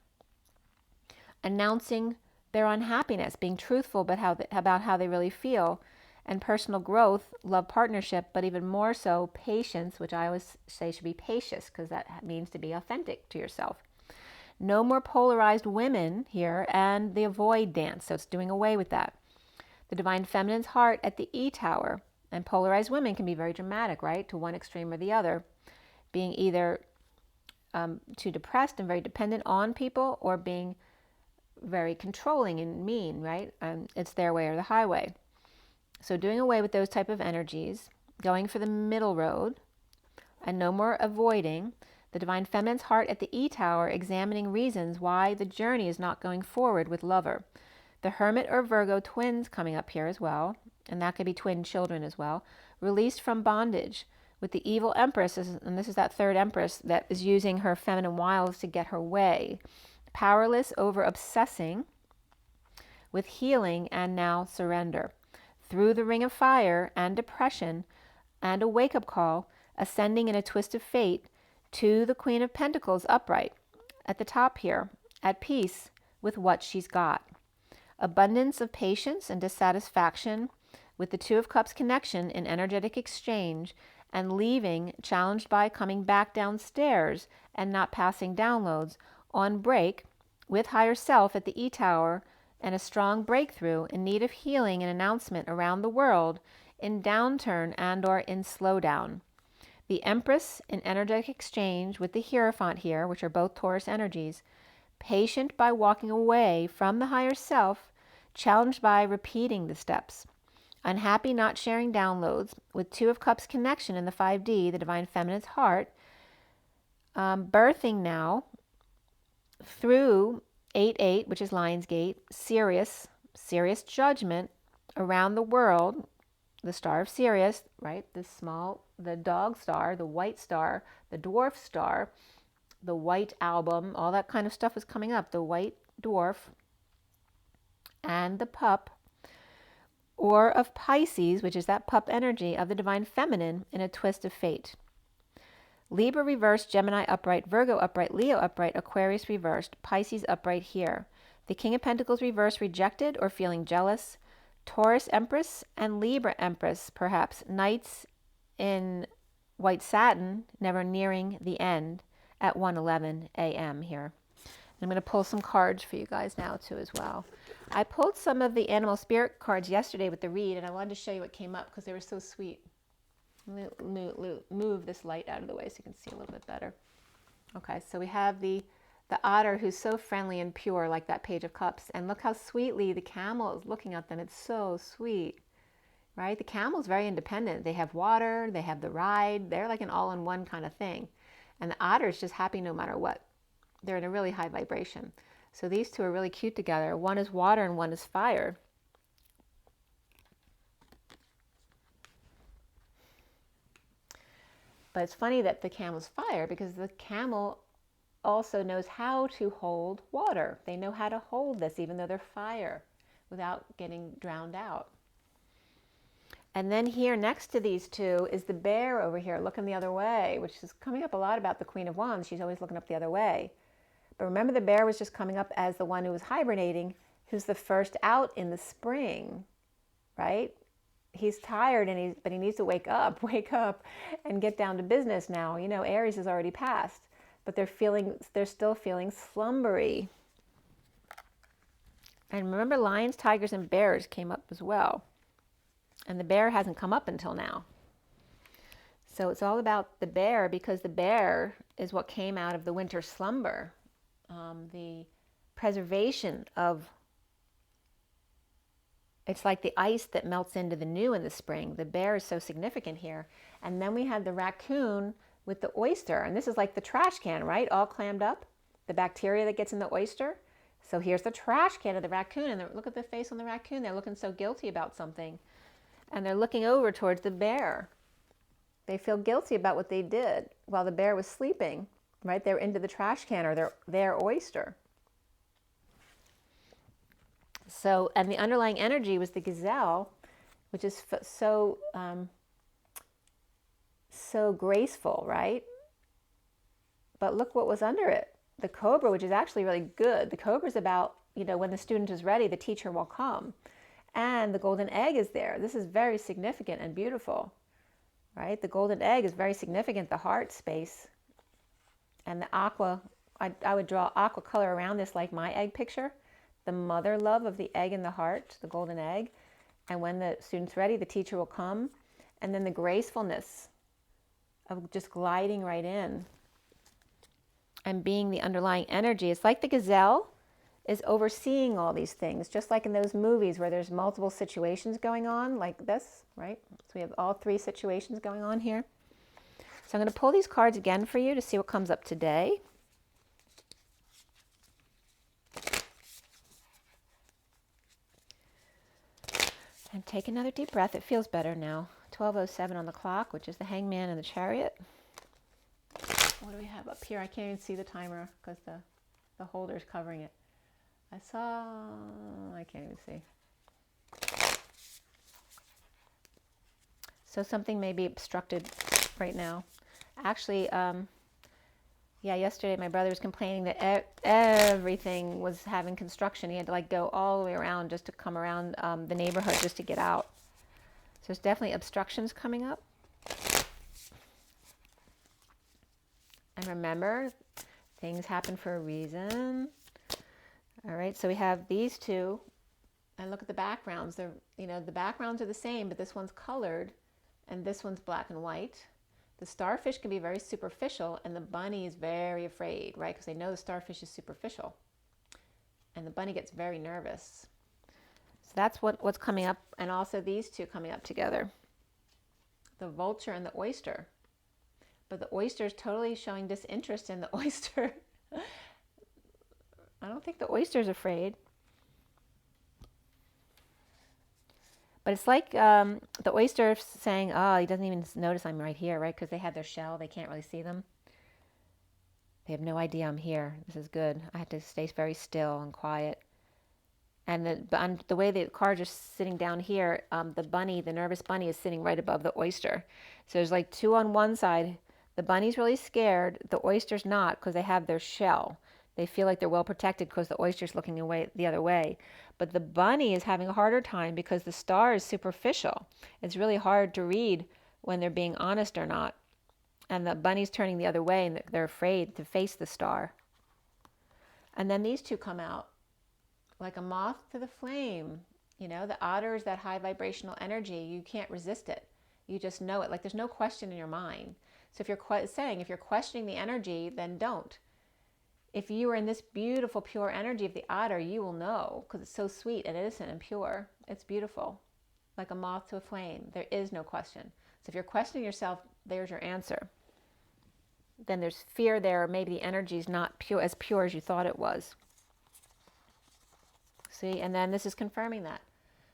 Announcing their unhappiness, being truthful about how they really feel, and personal growth, love, partnership, but even more so patience, which I always say should be patient, because that means to be authentic to yourself. No more polarized women here, and the avoid dance, so it's doing away with that. The Divine Feminine's heart at the E Tower, and polarized women can be very dramatic, right, to one extreme or the other, being either too depressed and very dependent on people, or being very controlling and mean, right? It's their way or the highway. So doing away with those type of energies, going for the middle road, and no more avoiding. The Divine Feminine's heart at the E Tower, examining reasons why the journey is not going forward with lover. The Hermit or Virgo twins coming up here as well, and that could be twin children as well. Released from bondage with the Evil Empress, and this is that third Empress that is using her feminine wiles to get her way. Powerless over obsessing with healing, and now surrender. Through the Ring of Fire and depression and a wake-up call, ascending in a twist of fate to the Queen of Pentacles upright at the top here, at peace with what she's got. Abundance of patience and dissatisfaction with the Two of Cups connection in energetic exchange, and leaving, challenged by coming back downstairs and not passing downloads, on break with higher self at the E Tower, and a strong breakthrough in need of healing and announcement around the world, in downturn and or in slowdown. The Empress in energetic exchange with the Hierophant here, which are both Taurus energies, patient by walking away from the higher self, challenged by repeating the steps. Unhappy not sharing downloads, with Two of Cups connection in the 5D, the Divine Feminine's heart, birthing now through 8-8, which is Lionsgate, serious judgment around the world, the Star of Sirius, right? The dog star, the white star, the dwarf star, the white album, all that kind of stuff was coming up. The white dwarf and the pup, or of Pisces, which is that pup energy of the Divine Feminine in a twist of fate. Libra reversed, Gemini upright, Virgo upright, Leo upright, Aquarius reversed, Pisces upright here. The King of Pentacles reversed, rejected or feeling jealous. Taurus Empress and Libra Empress, perhaps. Knights in white satin, never nearing the end at 1:11 a.m. here. I'm going to pull some cards for you guys now too as well. I pulled some of the animal spirit cards yesterday with the read, and I wanted to show you what came up because they were so sweet. Move this light out of the way so you can see a little bit better. Okay, so we have the otter who's so friendly and pure, like that Page of Cups. And look how sweetly the camel is looking at them. It's so sweet, right? The camel is very independent. They have water, they have the ride. They're like an all-in-one kind of thing. And the otter is just happy no matter what. They're in a really high vibration. So these two are really cute together. One is water and one is fire. But it's funny that the camel's fire, because the camel also knows how to hold water. They know how to hold this, even though they're fire, without getting drowned out. And then here next to these two is the bear over here looking the other way, which is coming up a lot about the Queen of Wands. She's always looking up the other way. But remember, the bear was just coming up as the one who was hibernating, who's the first out in the spring, right? He's tired, but he needs to wake up and get down to business now. You know, Aries has already passed, but they're still feeling slumbery. And remember, lions, tigers, and bears came up as well. And the bear hasn't come up until now. So it's all about the bear, because the bear is what came out of the winter slumber. The preservation of, it's like the ice that melts into the new in the spring. The bear is so significant here. And then we had the raccoon with the oyster. And this is like the trash can, right? All clammed up. The bacteria that gets in the oyster. So here's the trash can of the raccoon. And look at the face on the raccoon. They're looking so guilty about something. And they're looking over towards the bear. They feel guilty about what they did while the bear was sleeping, right? They're into the trash can, or their oyster. So, and the underlying energy was the gazelle, which is so graceful, right? But look what was under it. The cobra, which is actually really good. The cobra is about, you know, when the student is ready, the teacher will come. And the golden egg is there. This is very significant and beautiful, right? The golden egg is very significant, the heart space. And the aqua, I would draw aqua color around this like my egg picture. The mother love of the egg in the heart, the golden egg. And when the student's ready, the teacher will come. And then the gracefulness of just gliding right in and being the underlying energy. It's like the gazelle is overseeing all these things, just like in those movies where there's multiple situations going on, like this, right? So we have all three situations going on here. So I'm going to pull these cards again for you to see what comes up today. And take another deep breath. It feels better now. 12:07 on the clock, which is the Hangman and the Chariot. What do we have up here? I can't even see the timer because the holder's covering it. I can't even see. So something may be obstructed right now. Actually, yesterday my brother was complaining that everything was having construction. He had to like go all the way around just to come around the neighborhood just to get out. So there's definitely obstructions coming up. And remember, things happen for a reason. All right, so we have these two, and look at the backgrounds. They're, the backgrounds are the same, but this one's colored, and this one's black and white. The starfish can be very superficial, and the bunny is very afraid, right? Because they know the starfish is superficial, and the bunny gets very nervous. So that's what's coming up, and also these two coming up together. The vulture and the oyster. But the oyster is totally showing disinterest in the oyster. I don't think the oyster's afraid. But it's like the oyster saying, oh, he doesn't even notice I'm right here, right? Because they have their shell. They can't really see them. They have no idea I'm here. This is good. I have to stay very still and quiet. And the way the cards are sitting down here, the nervous bunny is sitting right above the oyster. So there's like two on one side. The bunny's really scared. The oyster's not, because they have their shell. They feel like they're well protected because the oyster's looking away the other way. But the bunny is having a harder time because the star is superficial. It's really hard to read when they're being honest or not. And the bunny's turning the other way, and they're afraid to face the star. And then these two come out like a moth to the flame. The otter is that high vibrational energy. You can't resist it. You just know it. Like there's no question in your mind. So if you're questioning the energy, then don't. If you are in this beautiful, pure energy of the otter, you will know, because it's so sweet and innocent and pure. It's beautiful, like a moth to a flame. There is no question. So if you're questioning yourself, there's your answer. Then there's fear there, or maybe the energy is not pure as you thought it was. See, and then this is confirming that.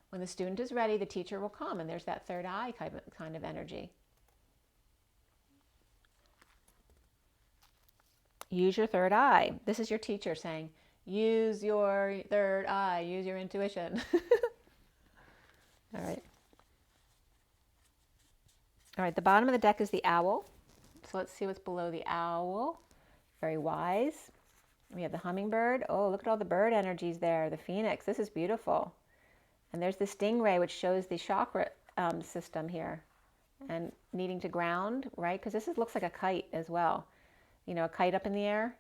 When the student is ready, the teacher will come, and there's that third eye kind of energy. Use your third eye. This is your teacher saying, use your third eye, use your intuition. All right. All right, the bottom of the deck is the owl. So let's see what's below the owl. Very wise. We have the hummingbird. Oh, look at all the bird energies there. The phoenix. This is beautiful. And there's the stingray, which shows the chakra system here. And needing to ground, right? Because looks like a kite as well. You know, a kite up in the air.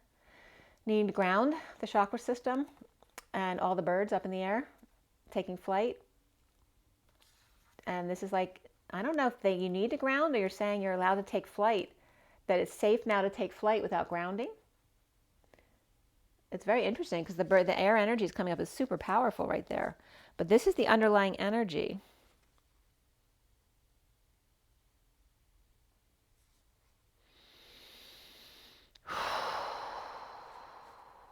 Needing to ground the chakra system. And all the birds up in the air, taking flight. And this is like, I don't know if you need to ground, or you're saying you're allowed to take flight. That it's safe now to take flight without grounding. It's very interesting because the air energy is coming up is super powerful right there. But this is the underlying energy.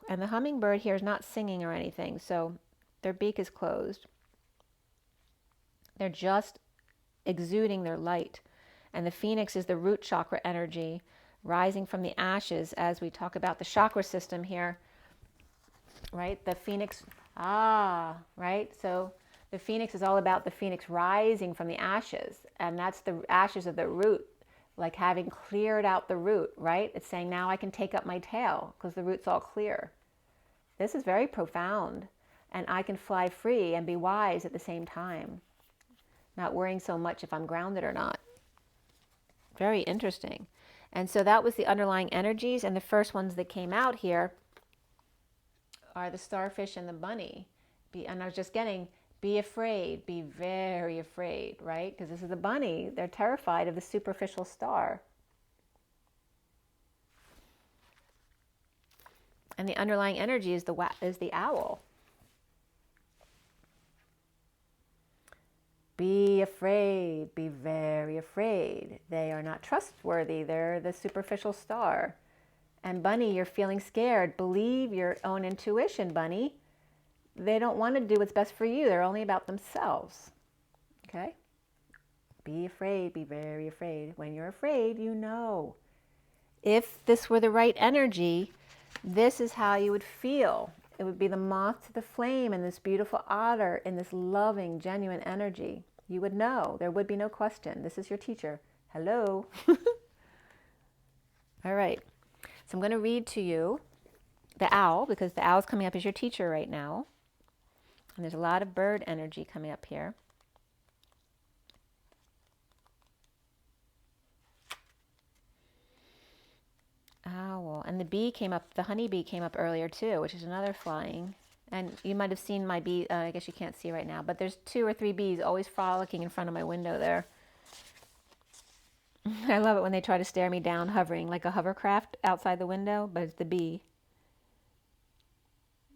And the hummingbird here is not singing or anything, so their beak is closed. They're just exuding their light. And the phoenix is the root chakra energy rising from the ashes as we talk about the chakra system here. Right? The phoenix, right? So the phoenix is all about the phoenix rising from the ashes. And that's the ashes of the root, like having cleared out the root, right? It's saying now I can take up my tail because the root's all clear. This is very profound. And I can fly free and be wise at the same time. Not worrying so much if I'm grounded or not. Very interesting. And so that was the underlying energies. And the first ones that came out here are the starfish and the bunny. And I was just getting, be afraid, be very afraid, right? Because this is the bunny. They're terrified of the superficial star. And the underlying energy is the owl. Be afraid, be very afraid. They are not trustworthy. They're the superficial star. And bunny, you're feeling scared. Believe your own intuition, bunny. They don't want to do what's best for you. They're only about themselves. Okay? Be afraid, be very afraid. When you're afraid, you know. If this were the right energy, this is how you would feel. It would be the moth to the flame and this beautiful otter in this loving, genuine energy. You would know. There would be no question. This is your teacher. Hello. All right. So I'm going to read to you the owl, because the owl's coming up as your teacher right now. And there's a lot of bird energy coming up here. Owl. And the bee came up, the honeybee came up earlier too, which is another flying. And you might have seen my bee, I guess you can't see right now, but there's 2 or 3 bees always frolicking in front of my window there. I love it when they try to stare me down hovering like a hovercraft outside the window, but it's the bee.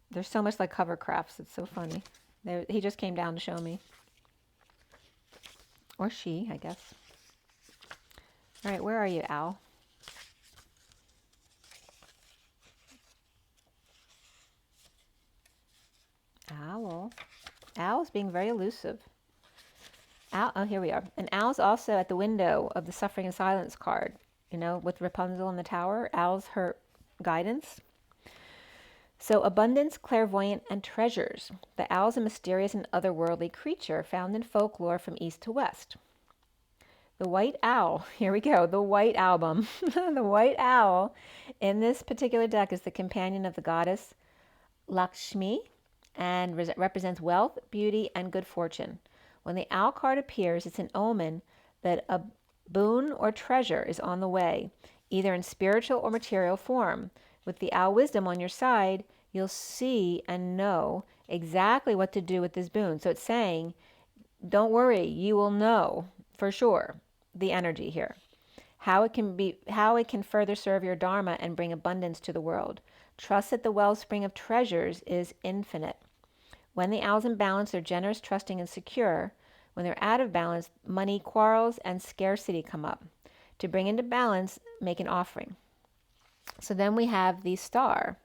They're so much like hovercrafts, it's so funny. He just came down to show me. Or she, I guess. All right, where are you, owl? Owl. Owl's being very elusive. Owl, oh, here we are. And owl's also at the window of the Suffering and Silence card. You know, with Rapunzel in the tower. Owl's her guidance. So abundance, clairvoyant, and treasures. The owl's a mysterious and otherworldly creature found in folklore from east to west. The white owl, here we go, the white album. The white owl in this particular deck is the companion of the goddess Lakshmi, and represents wealth, beauty, and good fortune. When the owl card appears, it's an omen that a boon or treasure is on the way, either in spiritual or material form. With the owl wisdom on your side, you'll see and know exactly what to do with this boon. So it's saying, don't worry, you will know for sure the energy here. How it can further serve your dharma and bring abundance to the world. Trust that the wellspring of treasures is infinite. When the owl's in balance, they're generous, trusting, and secure. When they're out of balance, money quarrels and scarcity come up. To bring into balance, make an offering. So then we have the star.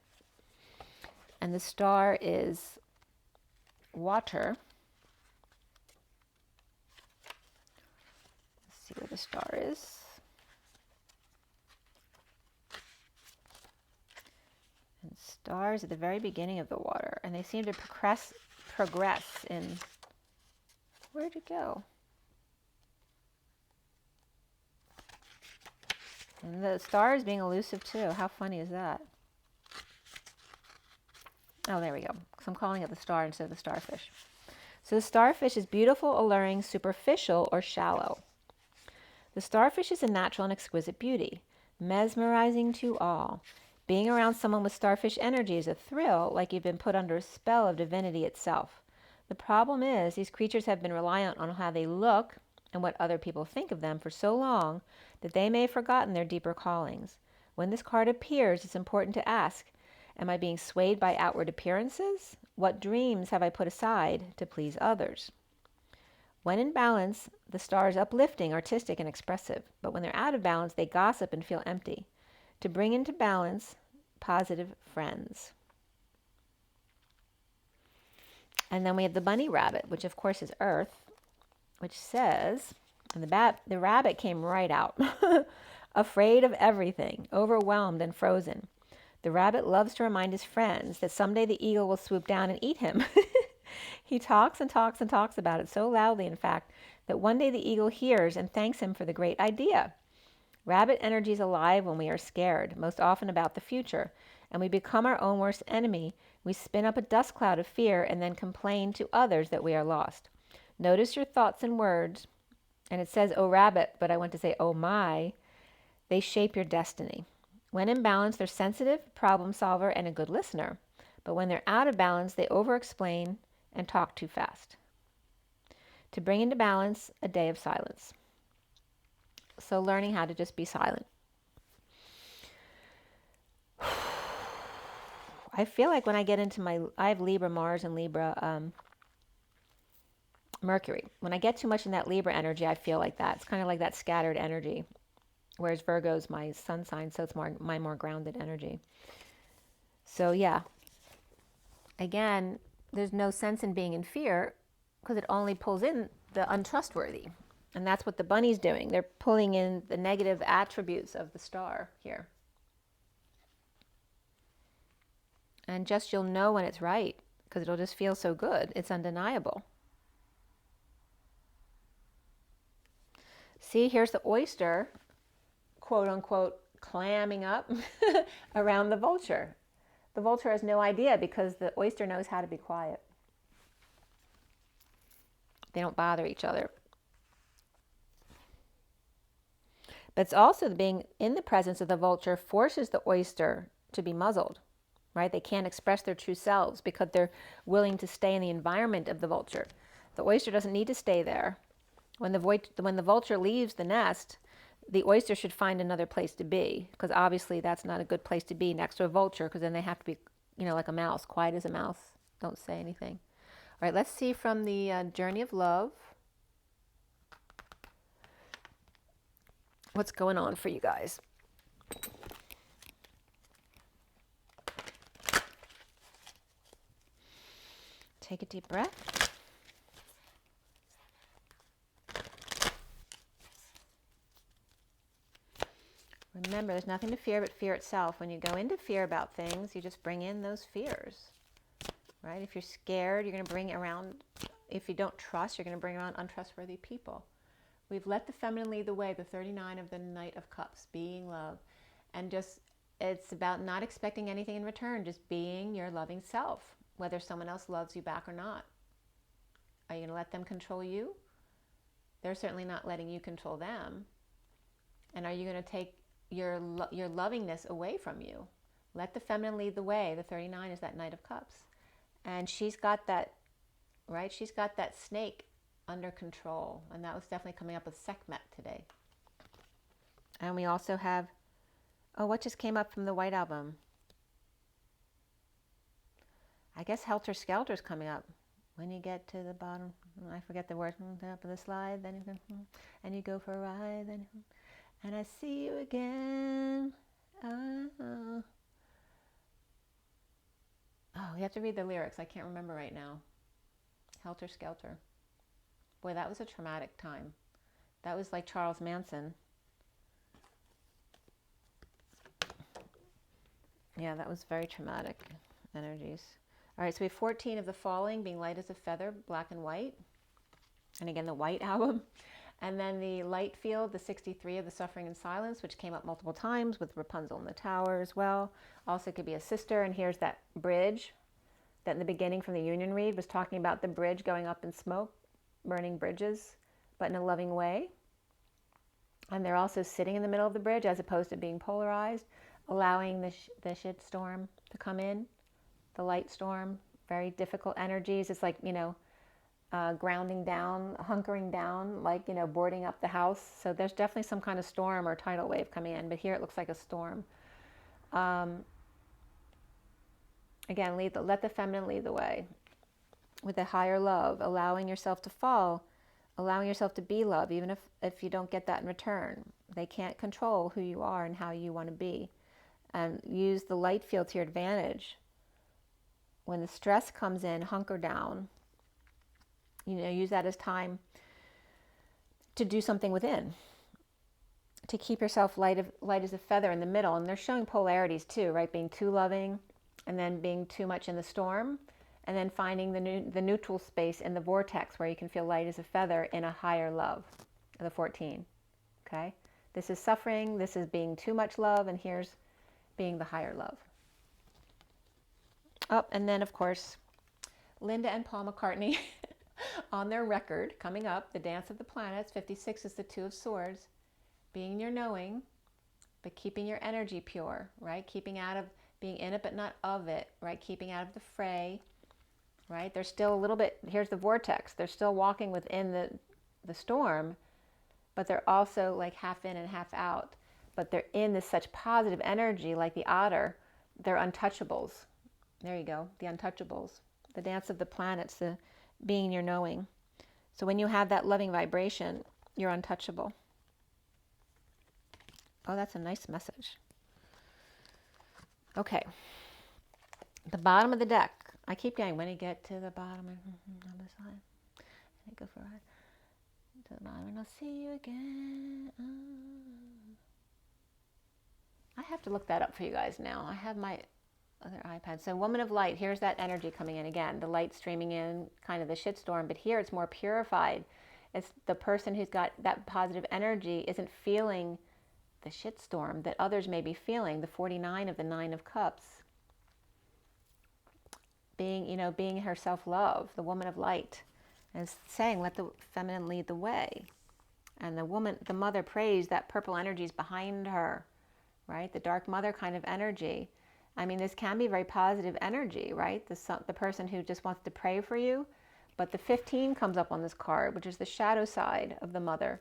And the star is water. Let's see where the star is. And stars at the very beginning of the water. And they seem to progress in... Where'd it go? And the star is being elusive too. How funny is that? Oh, there we go. So I'm calling it the star instead of the starfish. So the starfish is beautiful, alluring, superficial, or shallow. The starfish is a natural and exquisite beauty, mesmerizing to all. Being around someone with starfish energy is a thrill, like you've been put under a spell of divinity itself. The problem is, these creatures have been reliant on how they look and what other people think of them for so long that they may have forgotten their deeper callings. When this card appears, it's important to ask, am I being swayed by outward appearances? What dreams have I put aside to please others? When in balance, the star is uplifting, artistic, and expressive. But when they're out of balance, they gossip and feel empty. To bring into balance, positive friends. And then we have the bunny rabbit, which of course is Earth, which says, and the rabbit came right out, afraid of everything, overwhelmed and frozen. The rabbit loves to remind his friends that someday the eagle will swoop down and eat him. He talks and talks and talks about it so loudly, in fact, that one day the eagle hears and thanks him for the great idea. Rabbit energy is alive when we are scared, most often about the future, and we become our own worst enemy. We spin up a dust cloud of fear and then complain to others that we are lost. Notice your thoughts and words, and it says, oh rabbit, but I want to say, oh my, they shape your destiny. When in balance, they're sensitive, problem solver, and a good listener. But when they're out of balance, they over-explain and talk too fast. To bring into balance, a day of silence. So learning how to just be silent. I feel like when I get into I have Libra Mars and Libra Mercury. When I get too much in that Libra energy, I feel like that. It's kind of like that scattered energy. Whereas Virgo's my sun sign, so it's my more grounded energy. So yeah, again, there's no sense in being in fear because it only pulls in the untrustworthy. And that's what the bunny's doing. They're pulling in the negative attributes of the star here. And just you'll know when it's right because it'll just feel so good. It's undeniable. See, here's the oyster, quote unquote, clamming up around the vulture. The vulture has no idea because the oyster knows how to be quiet. They don't bother each other. But it's also being in the presence of the vulture forces the oyster to be muzzled, right? They can't express their true selves because they're willing to stay in the environment of the vulture. The oyster doesn't need to stay there. When the vulture leaves the nest, the oyster should find another place to be because obviously that's not a good place to be next to a vulture because then they have to be, like a mouse, quiet as a mouse. Don't say anything. All right, let's see from the Journey of Love. What's going on for you guys? Take a deep breath. Remember, there's nothing to fear but fear itself. When you go into fear about things, you just bring in those fears, right? If you're scared, you're going to bring around, if you don't trust, you're going to bring around untrustworthy people. We've let the feminine lead the way, the 39 of the Knight of Cups, being love. And just, it's about not expecting anything in return, just being your loving self, whether someone else loves you back or not. Are you going to let them control you? They're certainly not letting you control them. And are you going to take your lovingness away from you? Let the feminine lead the way. The 39 is that Knight of Cups. And she's got that, right? She's got that snake under control. And that was definitely coming up with Sekhmet today. And we also have, what just came up from the White Album? I guess Helter Skelter's coming up. When you get to the bottom, I forget the word, top of the slide, then you can, and you go for a ride, then and I see you again. Oh, you have to read the lyrics. I can't remember right now. Helter Skelter. Boy, that was a traumatic time. That was like Charles Manson. Yeah, that was very traumatic energies. All right, so we have 14 of the Falling, being light as a feather, black and white. And again, the White Album. And then the Light Field, the 63 of the Suffering in Silence, which came up multiple times with Rapunzel in the Tower as well. Also could be a sister, and here's that bridge, that in the beginning from the Union read was talking about the bridge going up in smoke, burning bridges, but in a loving way. And they're also sitting in the middle of the bridge as opposed to being polarized, allowing the shit storm to come in, the light storm, very difficult energies. It's like, grounding down, hunkering down, like, boarding up the house. So there's definitely some kind of storm or tidal wave coming in, but here it looks like a storm. Again, let the feminine lead the way with a higher love, allowing yourself to fall, allowing yourself to be love, even if you don't get that in return. They can't control who you are and how you want to be. And use the light field to your advantage. When the stress comes in, hunker down. Use that as time to do something within, to keep yourself light as a feather in the middle. And they're showing polarities too, right? Being too loving and then being too much in the storm, and then finding the neutral space in the vortex where you can feel light as a feather in a higher love, the 14, okay? This is suffering, this is being too much love, and here's being the higher love. Oh, and then of course, Linda and Paul McCartney on their record coming up, The Dance of the Planets. 56 is the Two of Swords, being in your knowing, but keeping your energy pure, right? Being in it but not of it, right? Keeping out of the fray, right? They're still a little bit, here's the vortex, they're still walking within the storm, but they're also like half in and half out. But they're in this such positive energy, like the otter. They're untouchables. There you go, the untouchables. The dance of the planets, the being your knowing. So when you have that loving vibration, you're untouchable. Oh, that's a nice message. Okay. The bottom of the deck. I keep going. When you get to the bottom, on the side, I go for a ride. To the bottom, and I'll see you again. I have to look that up for you guys now. I have my other iPad. So woman of light, here's that energy coming in again. The light streaming in, kind of the shitstorm, but here it's more purified. It's the person who's got that positive energy isn't feeling the shitstorm that others may be feeling. The 49 of the 9 of Cups. Being her self-love, the woman of light. And it's saying, let the feminine lead the way. And the mother prays, that purple energy is behind her, right? The dark mother kind of energy. I mean, this can be very positive energy, right? The person who just wants to pray for you. But the 15 comes up on this card, which is the shadow side of the mother,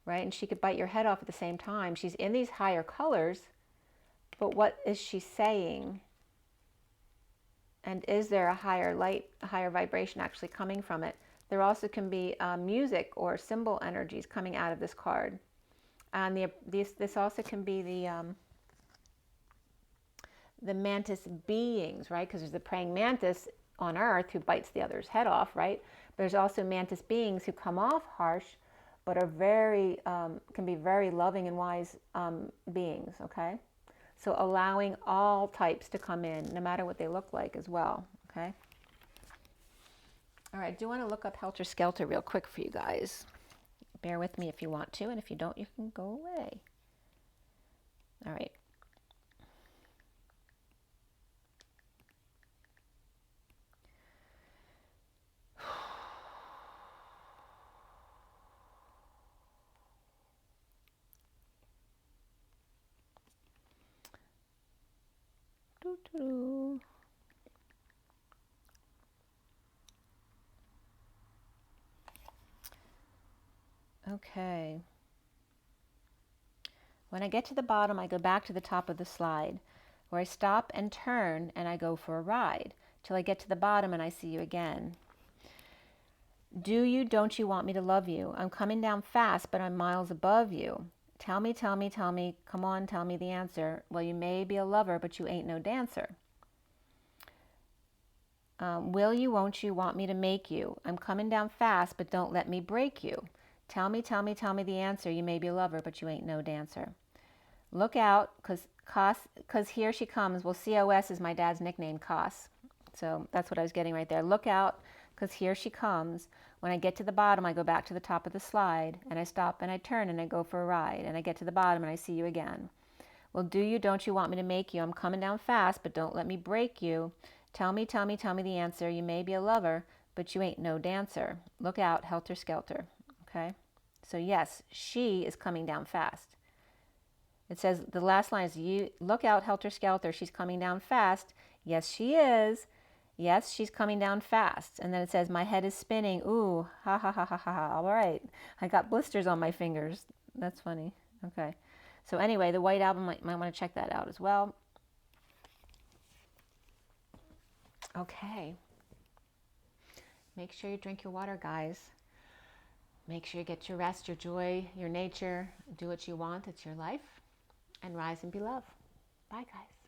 right? And she could bite your head off at the same time. She's in these higher colors, but what is she saying? And is there a higher light, a higher vibration actually coming from it? There also can be music or symbol energies coming out of this card. And this also can be the mantis beings, right? Because there's the praying mantis on Earth who bites the other's head off, right? There's also mantis beings who come off harsh, but are can be very loving and wise beings, okay? So allowing all types to come in, no matter what they look like as well, okay? All right, I do want to look up Helter Skelter real quick for you guys. Bear with me if you want to, and if you don't, you can go away. All right. Okay. When I get to the bottom, I go back to the top of the slide, where I stop and turn, and I go for a ride, till I get to the bottom and I see you again. Do you, don't you want me to love you? I'm coming down fast, but I'm miles above you. Tell me, tell me, tell me, come on, tell me the answer. Well, you may be a lover, but you ain't no dancer. Will you, won't you, want me to make you? I'm coming down fast, but don't let me break you. Tell me, tell me, tell me the answer. You may be a lover, but you ain't no dancer. Look out, because here she comes. Well, COS is my dad's nickname, Cos. So that's what I was getting right there. Look out, because here she comes. When I get to the bottom, I go back to the top of the slide, and I stop and I turn and I go for a ride, and I get to the bottom and I see you again. Well, do you, don't you want me to make you? I'm coming down fast, but don't let me break you. Tell me, tell me, tell me the answer. You may be a lover, but you ain't no dancer. Look out, helter skelter. Okay? So yes, she is coming down fast. It says, the last line is, you look out, helter skelter. She's coming down fast. Yes, she is. Yes, she's coming down fast. And then it says, my head is spinning. Ooh, ha ha ha ha ha ha. All right. I got blisters on my fingers. That's funny. Okay. So anyway, the White Album, might want to check that out as well. Okay. Make sure you drink your water, guys. Make sure you get your rest, your joy, your nature. Do what you want. It's your life. And rise and be love. Bye, guys.